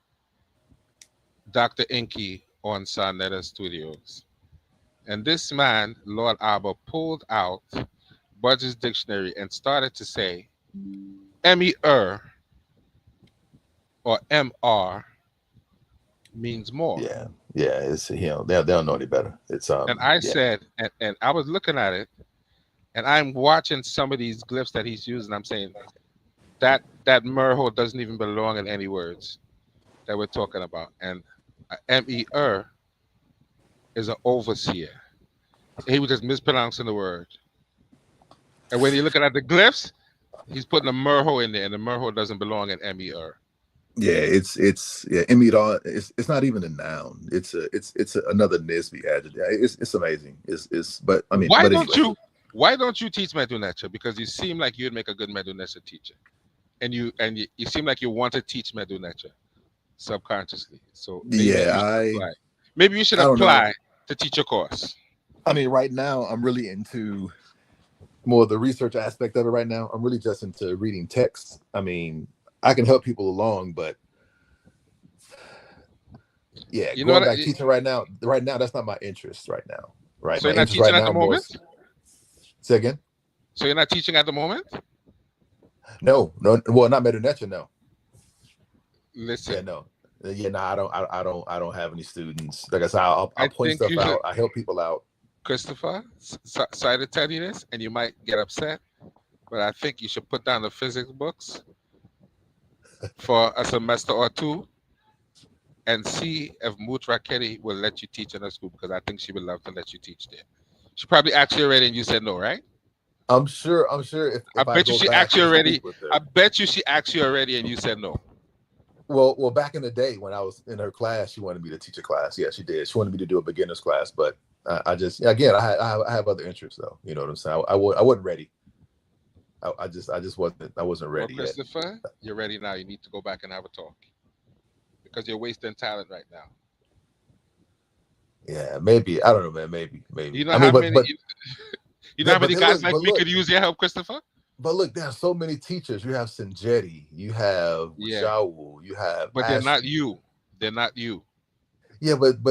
Dr. Inky on Sarnetta Studios, and this man Lord Alba pulled out Budge's dictionary and started to say mer or mr means more. Yeah, yeah, it's they don't know any better. It's And I yeah, said, and I was looking at it, and I'm watching some of these glyphs that he's using. I'm saying that merhole doesn't even belong in any words that we're talking about. And mer is an overseer. He was just mispronouncing the word. And when you're looking at the glyphs, he's putting a merhole in there, and the merhole doesn't belong in mer. yeah, it's yeah, Emidon. It's not even a noun. It's another Nisby adjective. Yeah, it's amazing. It's but I mean, Why but don't anyway, you? Why don't you teach Medu Neter? Because you seem like you'd make a good Medu Neter teacher, and you seem like you want to teach Medu Neter subconsciously. So maybe yeah, you should I apply. Maybe you should I don't know. apply to teach a course. I mean, right now I'm really into more of the research aspect of it. Right now, I'm really just into reading texts. I mean, I can help people along, but yeah, You know going what? back teaching right now, that's not my interest right now. Right, So my you're not interest teaching right at the now more. moment. Say again? So you're not teaching at the moment? No, no. Well, not Metanetra. No. Yeah, Listen, no. Yeah, no. I don't have any students. Like I said, I'll I point think stuff you should, out. I help people out. Christopher. Sorry to tell you this, and you might get upset, but I think you should put down the physics books for a semester or two and see if Moot Raketi will let you teach in her school, because I think she would love to let you teach there. She probably asked you already and you said no, right? I'm sure. I'm sure I if I bet you go she asked back you and speak already. with I her. bet you she asked you already and you said no. Well, back in the day when I was in her class, she wanted me to teach a class. Yeah, she did. She wanted me to do a beginner's class, but I just again, I have other interests though. You know what I'm saying? I wasn't ready. I just wasn't Well, ready yet. Christopher, you're ready now. You need to go back and have a talk because you're wasting talent right now. Yeah, maybe. I don't know, man. You Maybe. know I mean, how many you know how but many then guys look, like me could use your help, Christopher? but look, there are so many teachers. You have Sinjetti, you have Yeah, Jawu, you have but they're not Ashley. you. They're not you, Yeah, but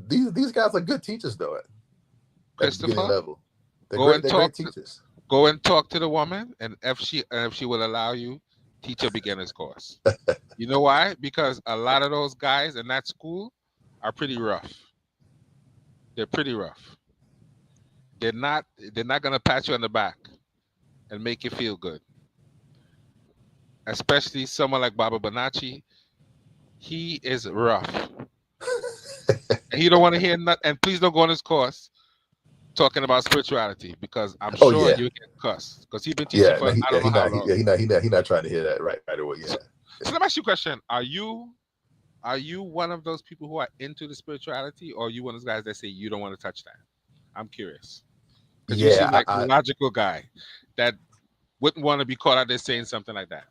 these guys are good teachers though at the beginning Christopher. level. Go and They're great talk. teachers. Go and talk to the woman, and if she will allow you, teach a beginner's course. You know why? Because a lot of those guys in that school are pretty rough. They're pretty rough. They're not. They're not gonna pat you on the back and make you feel good. Especially someone like Baba Bonacci. He is rough. And he don't want to hear nothing. And please don't go on his course talking about spirituality, because I'm Oh sure yeah, you get cussed. Because he's been teaching yeah. for No, I don't know how long. he not trying to hear that right away. So, Yeah. so let me ask you a question: Are you one of those people who are into the spirituality, or are you one of those guys that say you don't want to touch that? I'm curious because you Yeah, seem like a logical guy that wouldn't want to be caught out there saying something like that.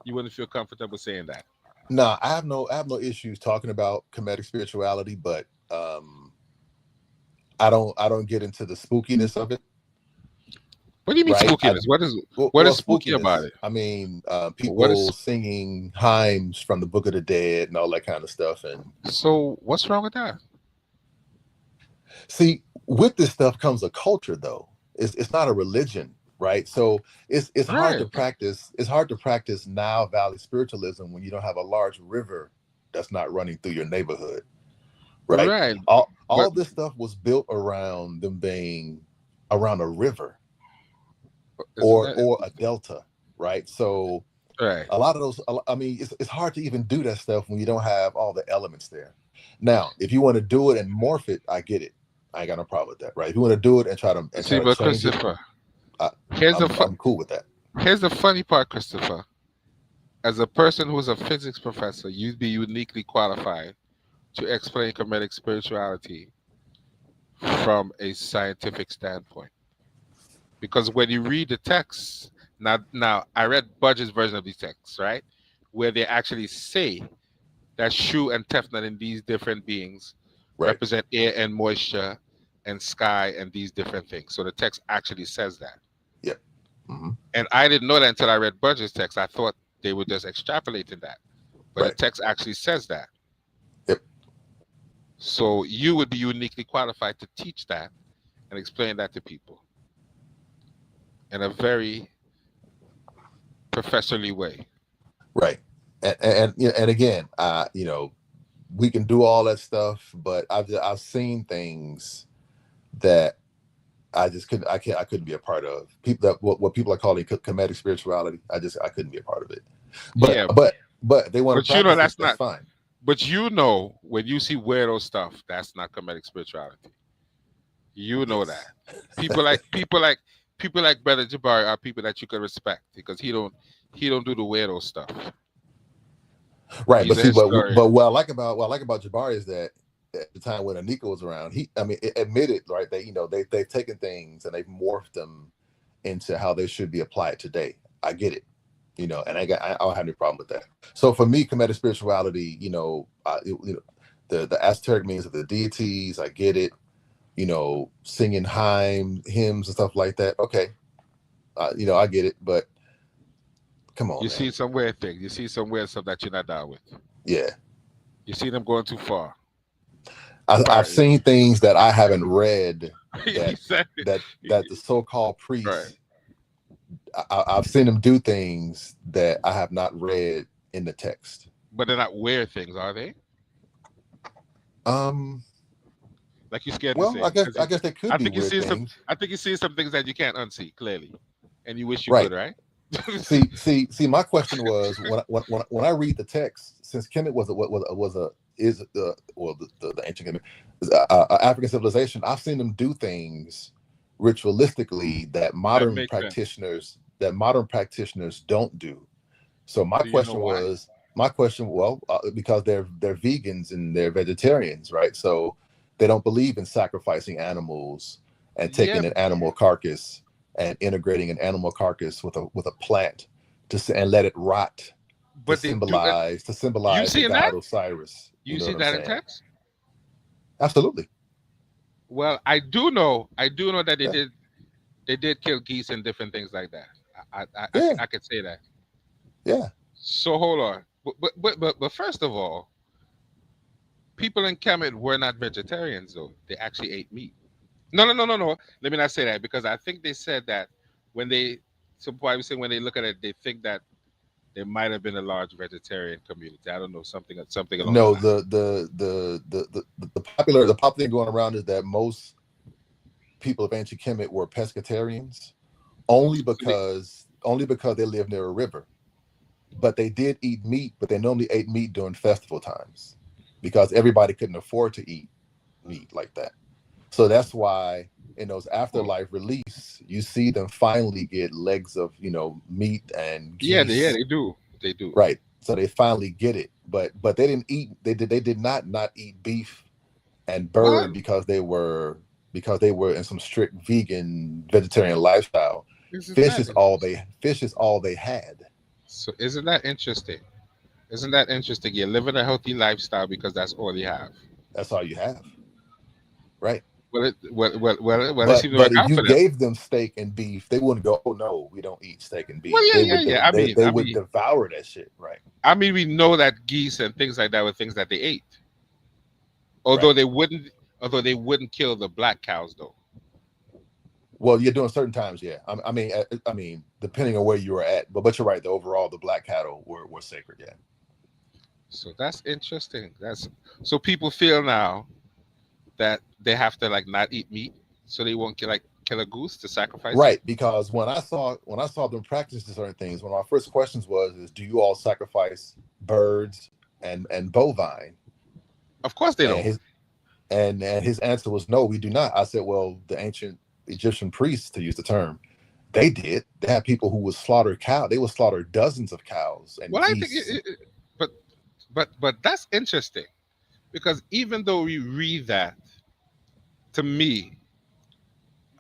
You wouldn't feel comfortable saying that. no, I have no issues talking about comedic spirituality, but I don't get into the spookiness of it, What do you mean right? spookiness? What is spooky about Spookiness. it? I mean, What people is singing hymns from the Book of the Dead and all that kind of stuff. And so? What's wrong with that? see, with this stuff comes a culture, though. It's not a religion, right? So it's hard Right, to practice. It's hard to practice Nile Valley spiritualism when you don't have a large river that's not running through your neighborhood, right? right. But All this stuff was built around them being around a river isn't that or a delta, right? So right? a lot of those, I mean, it's hard to even do that stuff when you don't have all the elements there. Now, if you want to do it and morph it, I get it. I ain't got no problem with that, right? If you want to do it and try See, to but change it, Christopher, I, here's the I'm cool with that. here's the funny part, Christopher. As a person who's a physics professor, you'd be uniquely qualified to explain Kemetic spirituality from a scientific standpoint. Because when you read the text, now I read Budge's version of these texts, right? Where they actually say that Shu and Tefnut and these different beings Right. represent air and moisture and sky and these different things. So the text actually says that. Yep. Hmm. And I didn't know that until I read Budge's text. I thought they were just extrapolating that. But the Right. text actually says that. Yep. So you would be uniquely qualified to teach that and explain that to people in a very professorly way. Right. And again, we can do all that stuff, but I've seen things that I couldn't be a part of. People that what people are calling comedic spirituality. I couldn't be a part of it. But Yeah, but if they want to but you know practice it, that's that's not. fine. But you know when you see weirdo stuff, that's not Kemetic spirituality. You know that Yes. people like Brother Jabari are people that you can respect because he don't do the weirdo stuff. Right. He's But a see, historian. what I like about Jabari is that at the time when Anika was around, I mean, it admitted, right, that they've taken things and they've morphed them into how they should be applied today. I get it, and I don't have any problem with that. So for me, comedic spirituality, the esoteric means of the deities, I get it. Singing hymns and stuff like that. Okay, I get it, but come on, You man. see some weird things. You see some weird stuff that you're not down with. Yeah. You see them going too far. I've Right. seen things that I haven't read He that said, that the so-called right. priests. I've seen them do things that I have not read in the text. But they're not weird things, are they? Um, Like you're scared to well, say because I guess they could I be think you weird see some. things, I think you see some things that you can't unsee clearly, and you wish you could, right? right? See. My question was when I read the text, since Kemet was a is well the ancient Kemet is African civilization. I've seen them do things ritualistically That makes sense. that modern practitioners don't do. So Do you know why? my question, well, because they're vegans and they're vegetarians, right? So they don't believe in sacrificing animals and Yeah, taking an animal carcass and integrating an animal carcass with a plant and let it rot but they do. to You symbolize the seeing that? god Osiris. You You know see what I'm that in saying? text? Absolutely. Well, I do know. I do know that they Yeah. did. They did kill geese and different things like that. Yeah. I could say that. Yeah. So hold on. But first of all, people in Kemet were not vegetarians though. They actually ate meat. No. Let me not say that because I think they said that when they. So why we say when they look at it, they think that there might have been a large vegetarian community. I don't know something along the No, line. the popular thing going around is that most people of ancient Kemet were pescatarians So they, only because they live near a river. But they did eat meat, but they normally ate meat during festival times because everybody couldn't afford to eat meat like that. So that's why in those oh, afterlife release, you see them finally get legs of meat and yeah, geese, they do. They do. right? So they finally get it, but they didn't eat. They did not eat beef and What? bird because they were in some strict vegan vegetarian lifestyle. Isn't that interesting? Fish is all they had. So isn't that interesting? Isn't that interesting? You're living a healthy lifestyle because that's all you have. That's all you have, right? It seems to But work if out you for them. gave them steak and beef, they wouldn't go, "Oh no, we don't eat steak and Well, beef." yeah. They would devour that shit, right? We know that geese and things like that were things that they ate. Right. Although they wouldn't, although they wouldn't kill the black cows though. Well, you're doing certain times, yeah. I mean, depending on where you were at, but you're right. The overall, the black cattle were sacred, yeah. So that's interesting. That's so people feel now that they have to like not eat meat, so they won't kill a goose to sacrifice it. Right, because when I saw them practice certain things, one of my first questions is, do you all sacrifice birds and bovine? Of course they And don't. his answer was no, we do not. I said, well, the ancient Egyptian priests, to use the term, they did. They had people who would slaughter cow. They would slaughter dozens of cows and Well, I think, geese. but but that's interesting because even though we read that, to me,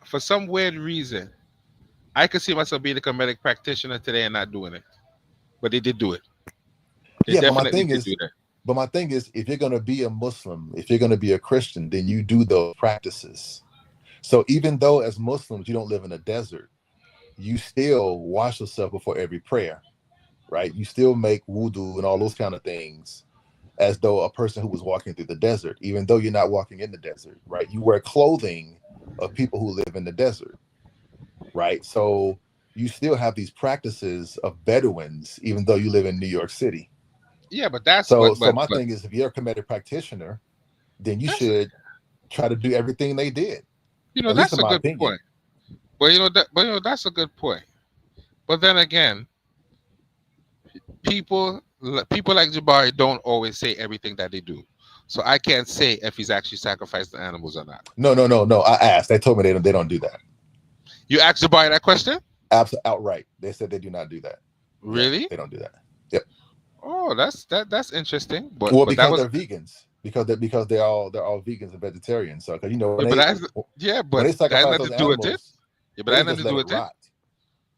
for some weird reason, I could see myself being a comedic practitioner today and not doing it. But they did do it. They Yeah, definitely did do that. but my thing is, if you're going to be a Muslim, if you're going to be a Christian, then you do those practices. So even though as Muslims you don't live in a desert, you still wash yourself before every prayer, right? You still make wudu and all those kind of things as though a person who was walking through the desert, even though you're not walking in the desert, right? You wear clothing of people who live in the desert, right? So you still have these practices of Bedouins, even though you live in New York City. Yeah, but that's So my thing is, if you're a comedic practitioner, then you that's should try to do everything they did, at least that's in a my good opinion. point. But that's a good point. But then again, people like Jabari don't always say everything that they do. So I can't say if he's actually sacrificed the animals or not. No. I asked. They told me they don't do that. You asked Jabari that question? Absolutely outright. They said they do not do that. Yeah, Really? they don't do that. Yep. Oh, that's interesting. Well, But that because was they're vegans. Because they're all vegans and vegetarians. So, because but that's yeah, when but they that has sacrifice nothing those to do with it. animals, Yeah, but they that has didn't nothing just to let do it with it. rot.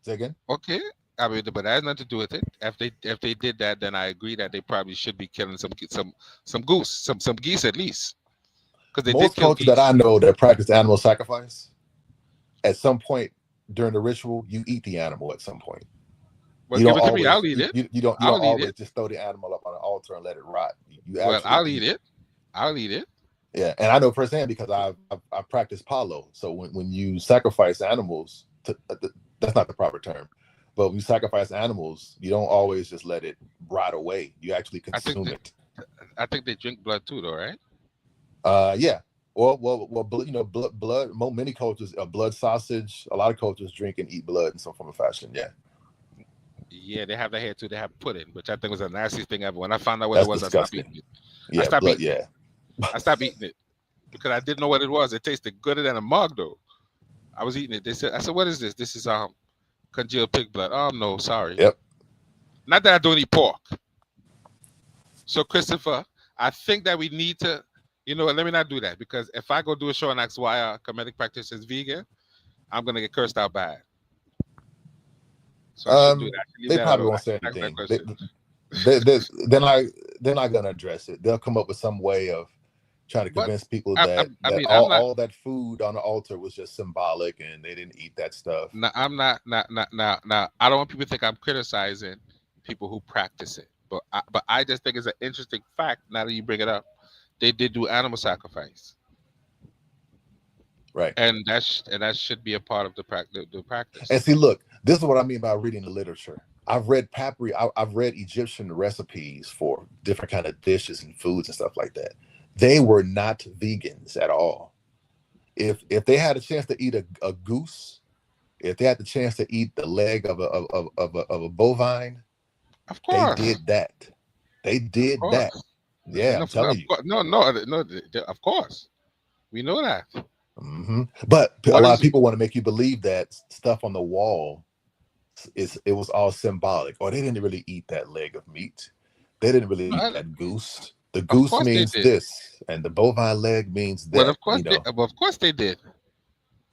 Say again. Okay. But that has nothing to do with it. If they did that, then I agree that they probably should be killing some goose, some geese at least, because they did Most kill cultures that geese. I know that practice animal sacrifice, at some point during the ritual, you eat the animal at some point. Well, give it to me. I'll eat it. You don't I'll eat always it. just throw the animal up on an altar and let it rot. You Well, actually I'll eat eat it. it. I'll eat it. Yeah, and I know firsthand because I've practiced palo. So when you sacrifice animals, that's not the proper term, but when you sacrifice animals, you don't always just let it rot away. You actually I think consume they, it. I think they drink blood too, though, right? Yeah. You know, blood. Many cultures, blood sausage. A lot of cultures drink and eat blood in some form of fashion. Yeah, Yeah, they have that here too. They have pudding, which I think was the nastiest thing ever. When I found out what it that's was, I stopped disgusting. eating it. I Yeah, stopped blood. eating it. Yeah, I stopped eating it because I didn't know what it was. It tasted gooder than a mug, though. I was eating it. I said, "What is this? This is congealed pig blood." Oh no, sorry. yep. Not that I don't eat pork. So Christopher, I think that we need to, let me not do that because if I go do a show and ask why a comedic practitioner is vegan, I'm gonna get cursed out bad. So I shouldn't do that. I should leave They that probably alone. I won't say should ask that anything. question. They're not gonna address it. They'll come up with some way of trying to But convince people I, I, that I mean, I'm not. all that food on the altar was just symbolic and they didn't eat that stuff. No, I'm not. Not. I don't want people to think I'm criticizing people who practice it. But I just think it's an interesting fact. Now that you bring it up, they did do animal sacrifice, Right. and that should be a part of the And practice. see, look, this is what I mean by reading the literature. I've read I've read Egyptian recipes for different kind of dishes and foods and stuff like that. They were not vegans at all. If they had a chance to eat a goose, if they had the chance to eat the leg of a bovine, Of they course, did that. They of did that. course. Yeah, No, I'm telling of you. course. No, no, no. Of course, we know that. But a What lot of is people want to make you believe that stuff on the wall it was all symbolic, or they didn't really eat that leg of meat. They didn't really no, eat that goose. The of goose course they means did. this, and the bovine leg means Well, that. You know, of course they did.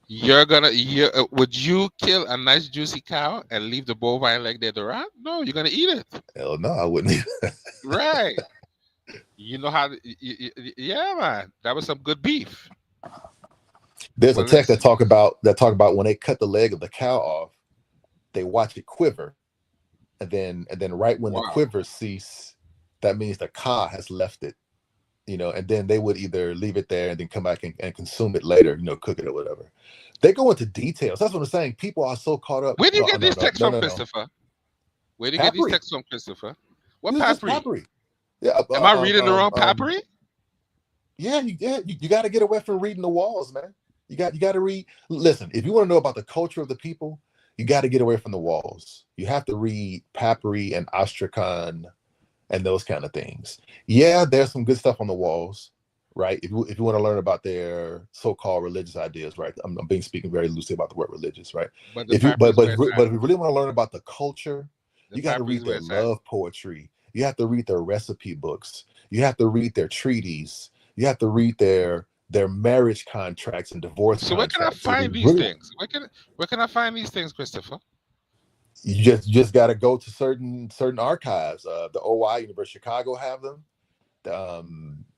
Would you kill a nice juicy cow and leave the bovine leg there to rot? No, you're gonna eat it. hell no, I wouldn't. Right. You know how? Yeah, man. That was some good beef. There's a Well, text listen. that talk about when they cut the leg of the cow off, they watch it quiver, and then right when the Wow. quiver cease, that means the ka has left it. You know, and then they would either leave it there and then come back and consume it later. You know, cook it or whatever. They go into details. That's what I'm saying. People are so caught up. Where do you No, get no, these no, texts no, from, no, no. Christopher? Where do you get these Papri. texts from, Christopher? It What was just papri? Papri. Yeah. Am I reading the wrong papri? Yeah. You got to get away from reading the walls, man. You got to read. Listen, if you want to know about the culture of the people, you got to get away from the walls. You have to read Papri and Astrakhan and those kind of things. Yeah, there's some good stuff on the walls, right? If you want to learn about their so-called religious ideas, right? I'm being speaking very loosely about the word religious, right? But the If you papri is where it's but at. if you really want to learn about the culture, The you got to papri is read where their it's at. love poetry. You have to read their recipe books. You have to read their treaties. You have to read their marriage contracts and divorce So where can I contracts. If find you these really, things? Where can I find these things, Christopher? you just got to go to certain archives. The OI University of Chicago have them.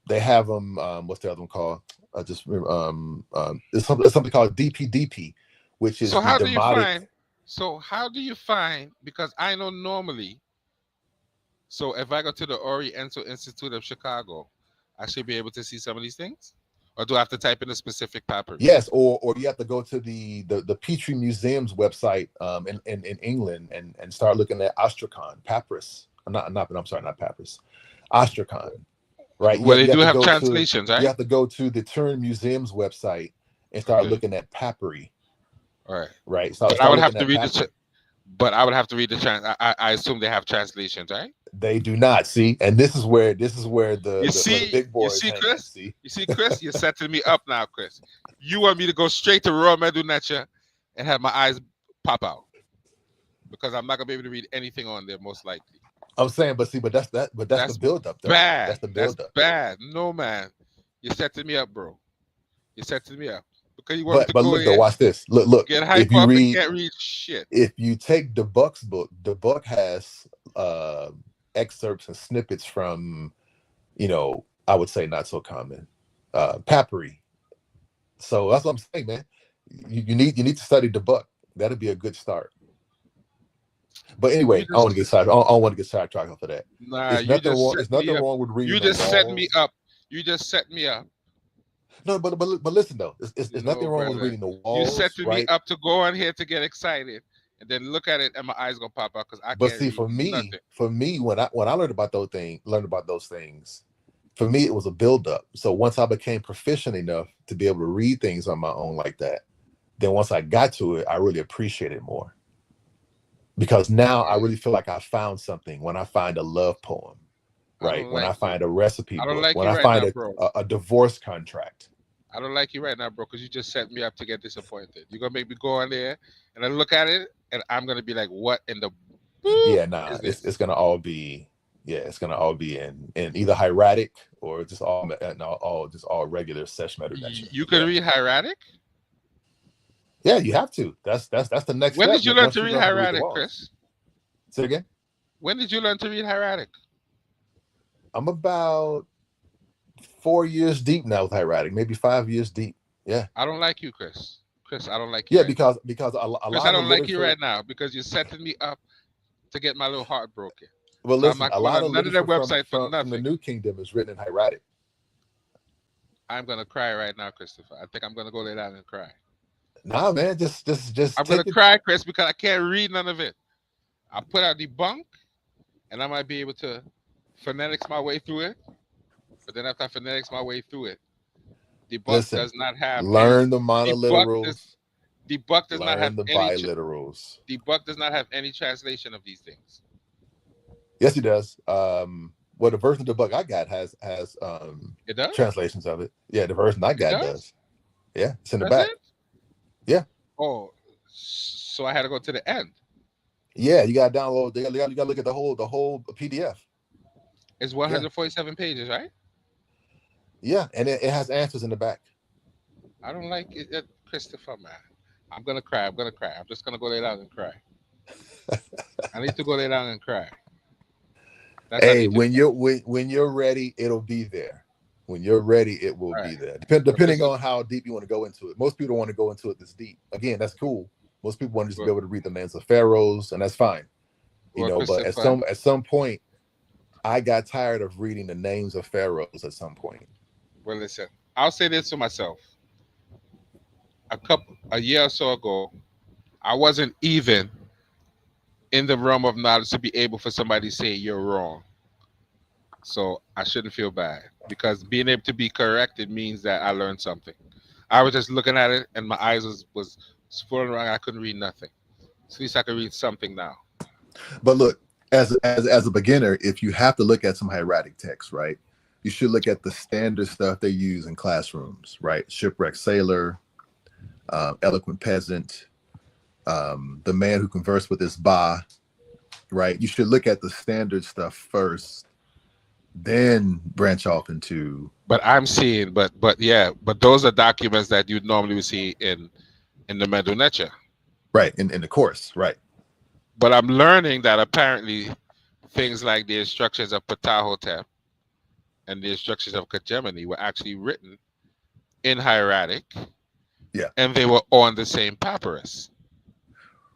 They have them. What's the other one called? I just remember. It's something called DPDP, which is So the how do you Demotic. find? So how do you find? Because I know normally. So if I go to the Oriental Institute of Chicago, I should be able to see some of these things, or do I have to type in a specific papri? Yes, or you have to go to the Petrie Museum's website in England and start looking at Astrakhan, Papyrus. I'm sorry, not Papyrus, Astrakhan. Right? Well, they You have do to have go to translations, right? the Turin Museum's website and start Okay, looking at papyri. all right. Right? But I Start would have looking to at read the. papyri. But I would have to read the trans. I assume they have translations, right? They do not see, and this is where where the big You boys see, hang at. Chris. See, You see, Chris. You're setting me up now, Chris. You want me to go straight to Raw Medunetia and have my eyes pop out because I'm not gonna be able to read anything on there, most likely. I'm saying, but that's the That's build up though. bad. That's the That's build up. bad. No, man. You're setting me up, bro. You're setting me up because you want me to But go look though, there, watch this. Look. get If hype you up, and read, can't read shit. if you take the Buck's book, the book has uh excerpts and snippets from, I would say not so common, papyri. So that's what I'm saying, man. You need to study the book. That'd be a good start. But You anyway, I want to just get side. I don't want to get sidetracked off of that. nah. It's You nothing just wrong. set It's me nothing up. wrong with reading You the just set me walls. up. You just set me up No, but listen though, it's nothing No, wrong with brother. reading the You walls, setting me right? up to go on here to get excited and then look at it and my eyes gonna pop out because I But can't see, read nothing. for me, when I learned about those things, for me it was a buildup. So once I became proficient enough to be able to read things on my own like that, then once I got to it, I really appreciate it more because now I Yeah. really feel like I found something when I find a love poem, I right? don't When I like you. find a recipe I don't book, like when you I right find now, bro. a divorce contract. I don't like you right now, bro, because you just set me up to get disappointed. You're gonna make me go on there and I look at it and I'm gonna be like, what in the boop Yeah, nah, is it's this? gonna all be yeah, it's gonna all be in either hieratic or just all just all regular sesh metanetia. You could Yeah, read hieratic? yeah, you have to. That's the next When step. did you learn Once to you read learn how to read the hieratic, walls. Chris? Say it again. When did you learn to read hieratic? I'm about 4 years deep now with hieratic, maybe 5 years deep. Yeah, I don't like you, Chris. Chris, I don't like you yeah, right now. because a Chris, I lot of don't like you literature. right now because you're setting me up to get my little heart broken. Well, So I'm listen, not a going lot on of none of their literature website for from the nothing. New Kingdom is written in hieratic. I'm gonna cry right now, Christopher. I think I'm gonna go lay down and cry. Nah, man, just I'm gonna take it. cry, Chris, because I can't read none of it. I put out the bunk, and I might be able to phonetics my way through it. But then after I phonetics my way through it, the book Listen, does not have any. learn the The book does. monoliterals, The book does not have learn the any. biliterals. The book does not have any translation of these things. Yes, he does. Well, the version of the book I got has It does. translations of it. Yeah, the version I It got does. does. Yeah, it's in the Does back. it? Yeah, Oh, so I had to go to the end. yeah. You got to download. You got to look at the whole PDF. It's Yeah, 147 pages, right? yeah, and it has answers in the back. I don't like it, Christopher, man. I'm gonna cry. I'm gonna cry. I'm just gonna go lay down and cry. I need to go lay down and cry. That's what I Hey, need to do. when you're ready, it'll be there. When you're ready, it will All be right. there. Well, Depending Christopher, on how deep you want to go into it. Most people don't want to go into it this deep. Again, that's cool. Most people want to just be well, able to read the names of pharaohs, and that's fine. You well, know, but Christopher, at some point, I got tired of reading the names of pharaohs at some point. well, listen. I'll say this to myself. A year or so ago, I wasn't even in the realm of knowledge to be able for somebody to say you're wrong. So I shouldn't feel bad because being able to be corrected means that I learned something. I was just looking at it and my eyes was swirling around. I couldn't read nothing. So at least I could read something now. But look, as a beginner, if you have to look at some hieratic text, right? You should look at the standard stuff they use in classrooms, right? Shipwrecked sailor, eloquent peasant, the man who conversed with his ba, right? You should look at the standard stuff first, then branch off into But I'm seeing, but yeah, but those are documents that you normally would see in the Medu Neter. right in the course, right? But I'm learning that apparently things like the instructions of Ptahhotep and the instructions of Kajemini were actually written in hieratic, Yeah, and they were on the same papyrus.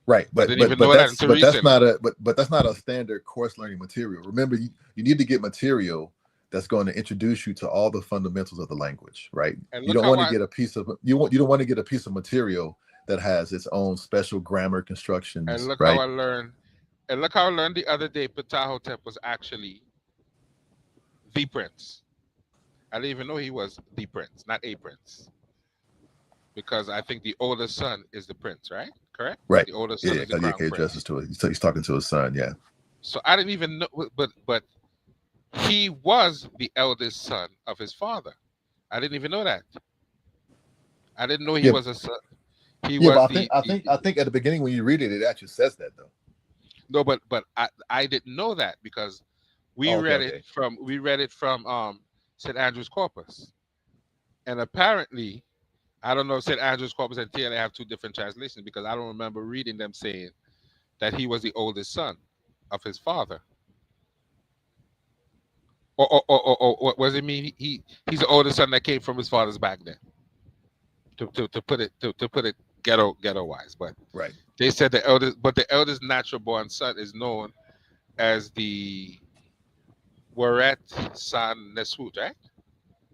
right. I didn't even know that until recently. But that's not a standard course learning material. Remember, you need to get material that's going to introduce you to all the fundamentals of the language, right? And You look don't how want to I get a piece of you don't want to get a piece of material that has its own special grammar and constructions, look how right? I learned and look how I learned the other day Ptahhotep was actually the prince. I didn't even know he was the prince, not a prince. Because I think the oldest son is the prince, right? Correct? Right. The oldest Yeah, son yeah. is the Yeah, crown K justice prince. to it. So he's talking to his son. Yeah. So I didn't even know, but he was the eldest son of his father. I didn't even know that. I didn't know he Yeah. was a son. He Yeah, was but I think at the beginning when you read it, it actually says that though. no, but I didn't know that because Oh, okay, okay. we read it from St. Andrew's Corpus, and apparently I don't know if St. Andrew's Corpus and TLA have two different translations because I don't remember reading them saying that he was the oldest son of his father. Or what does it mean? He's the oldest son that came from his father's back then. To put it to put it ghetto wise, but Right. they said the eldest natural born son is known as the Weret San Nesut, right?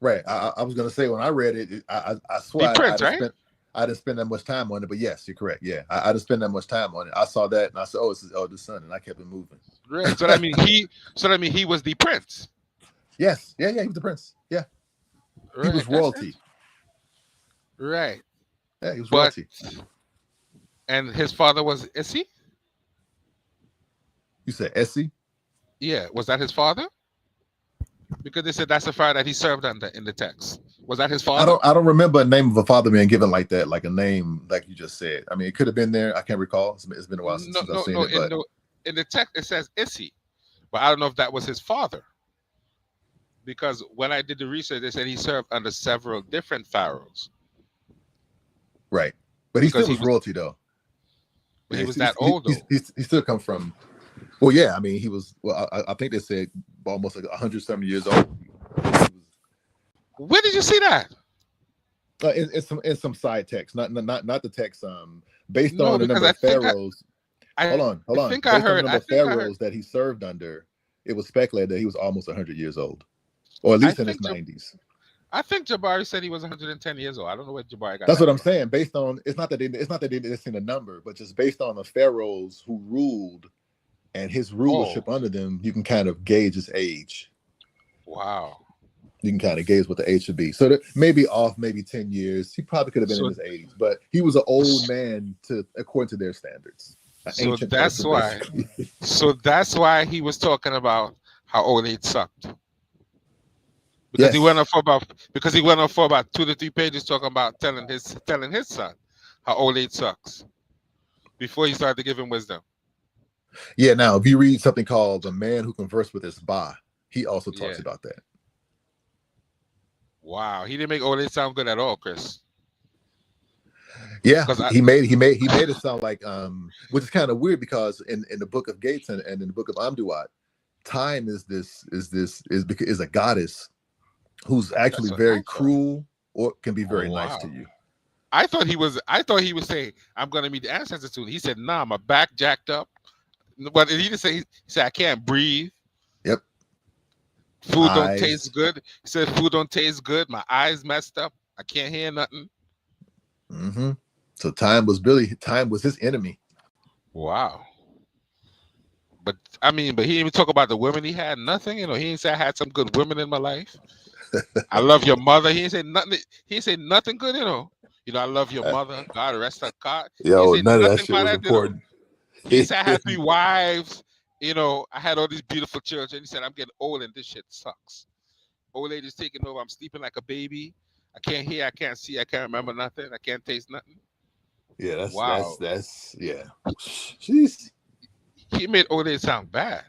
Right. I was gonna say when I read it, I The swear prince, right? I didn't spend that much time on it. But yes, you're correct. Yeah, I didn't spend that much time on it. I saw that and I said, oh, it's his eldest son, and I kept it moving. Right. So that mean he was the prince. Yes. Yeah. Yeah. He was the prince. Yeah. He Right. was That's it. royalty. Right. Yeah. He was But royalty. and his father was Issy? You said Essie? Yeah. Was that his father? Because they said that's the fire that he served under in the text. Was that his father? I don't remember a name of a father being given like that, like a name like you just said. I mean, it could have been there. I can't recall. It's been a while No, since I've no, seen no. it, but In the text it says Issy, but I don't know if that was his father. Because when I did the research, they said he served under several different pharaohs. right. But he Because still he was was, royalty though. but Yeah, he was that old though. he still come from. Well, yeah. I mean, he was. Well, I think they said almost like 170 years old. He was, Where did you see that? in some side text, not the text. Based No, on the because number I of think I, pharaohs. I Hold on. think I Based on the heard. number I of think I heard. pharaohs that he served under, it was speculated that he was almost 100 years old, or at I least in his think. 90s. I think Jabari said he was 110 years old. I don't know where Jabari got That's that what I'm from. saying. Based on it's not that they seen a number, but just based on the pharaohs who ruled and his Oh, rulership under them, you can kind of gauge his age. wow. You can kind of gauge what the age should be. So that maybe off, maybe 10 years. He probably could have been in So, his 80s, but he was an old man to according to their standards. An so ancient that's person, why. basically. So that's why he was talking about how old age sucked. Because he went Yes. on for about because he went on for about 2 to 3 pages talking about telling his son how old age sucks before he started to give him wisdom. Yeah. Now, if you read something called "The Man Who Conversed with His Ba," he also talks Yeah. about that. Wow. He didn't make old age sound good at all, Chris. Yeah, Because I he made it sound like which is kind of weird because in the book of Gates and in the book of Amduat, time is a goddess who's actually that's what I very thought. cruel or can be very Oh nice to wow. you. I thought he was saying, I'm gonna meet the ancestors soon. He said, nah, my back jacked up. But he didn't say he said I can't breathe. Yep. Food don't taste Eyes. good. He said food don't taste good. My eyes messed up. I can't hear nothing. Hmm. So time was his enemy. Wow. But I mean, but he didn't even talk about the women he had. Nothing, he didn't say I had some good women in my life. I love your mother. He didn't say nothing. He didn't say nothing good. I love your mother. God rest her God. He didn't Yo, say none of that nothing shit about was that. important. He didn't say I had 3 wives. I had all these beautiful children. He said I'm getting old and this shit sucks. Old age is taking over. I'm sleeping like a baby. I can't hear. I can't see. I can't remember nothing. I can't taste nothing. Yeah, Wow. that's yeah. Jeez. He made old age sound bad.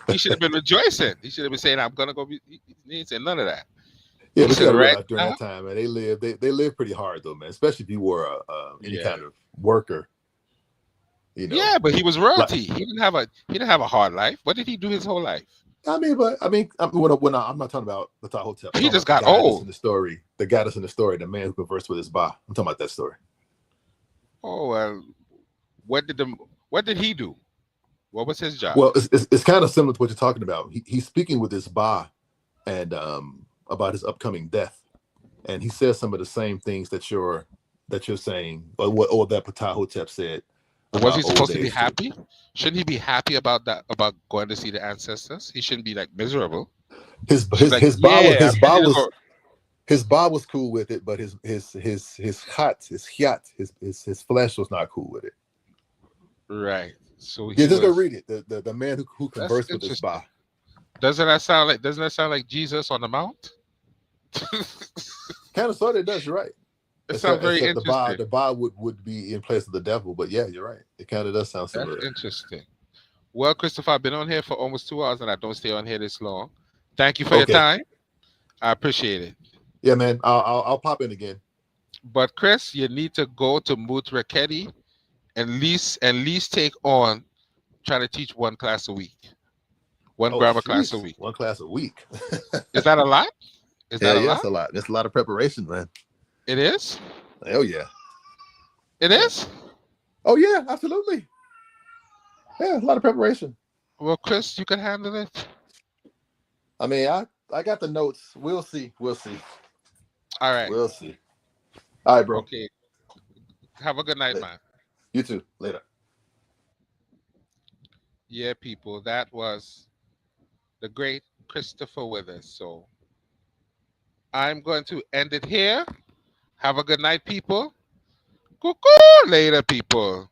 He should have been rejoicing. He should have been saying, I'm gonna go be he didn't say none of that. Yeah, He but you said got to right realize during now, that time, man, they lived pretty hard though, man. Especially if you were any yeah. kind of worker, you know. Yeah, but he was Like, royalty. He didn't have a hard life. What did he do his whole life? I'm not talking about the Tahotep. I'm He talking just about the got guy that's old. in the story, the man who conversed with his Ba. I'm talking about that story. Oh well, what did he do? What was his job? Well, it's kind of similar to what you're talking about. He's speaking with his Ba and about his upcoming death, and he says some of the same things that you're saying, or that Ptahotep said But was he about old supposed to be age too. happy? Shouldn't he be happy about that, about going to see the ancestors? He shouldn't be like miserable. His He should his be like, his Ba was yeah, I'm ready to go. his Ba was cool with it, but his chat, his flesh was not cool with it. Right. So Yeah, he just go was. read it. The man who That's conversed with his interesting. Ba. Doesn't that sound like Jesus on the mount? Kind of sort of does. You're right. It sounds very Except interesting. the Ba would be in place of the devil. But yeah, you're right. It kind of does sound That's similar. interesting. Well, Christopher, I've been on here for almost 2 hours and I don't stay on here this long. Thank you for your Okay. time. I appreciate it. Yeah, man. I'll pop in again. But Chris, you need to go to Mutraketi and at least take on trying to teach one class a week, one Oh, grammar class a jeez, week. one class a week. Is that a lot? Is Yeah, that a yeah, it's lot? a lot. That's a lot of preparation, man. It is. Hell yeah. It Yeah. is. Oh yeah, absolutely. Yeah, a lot of preparation. Well, Chris, you can handle it. I mean, I got the notes. We'll see. We'll see. All right. We'll see. All right, bro. Okay. Have a good night, Later. man. You too. Later. Yeah, people. That was the great Christopher Withers. So I'm going to end it here. Have a good night, people. Cuckoo later, people.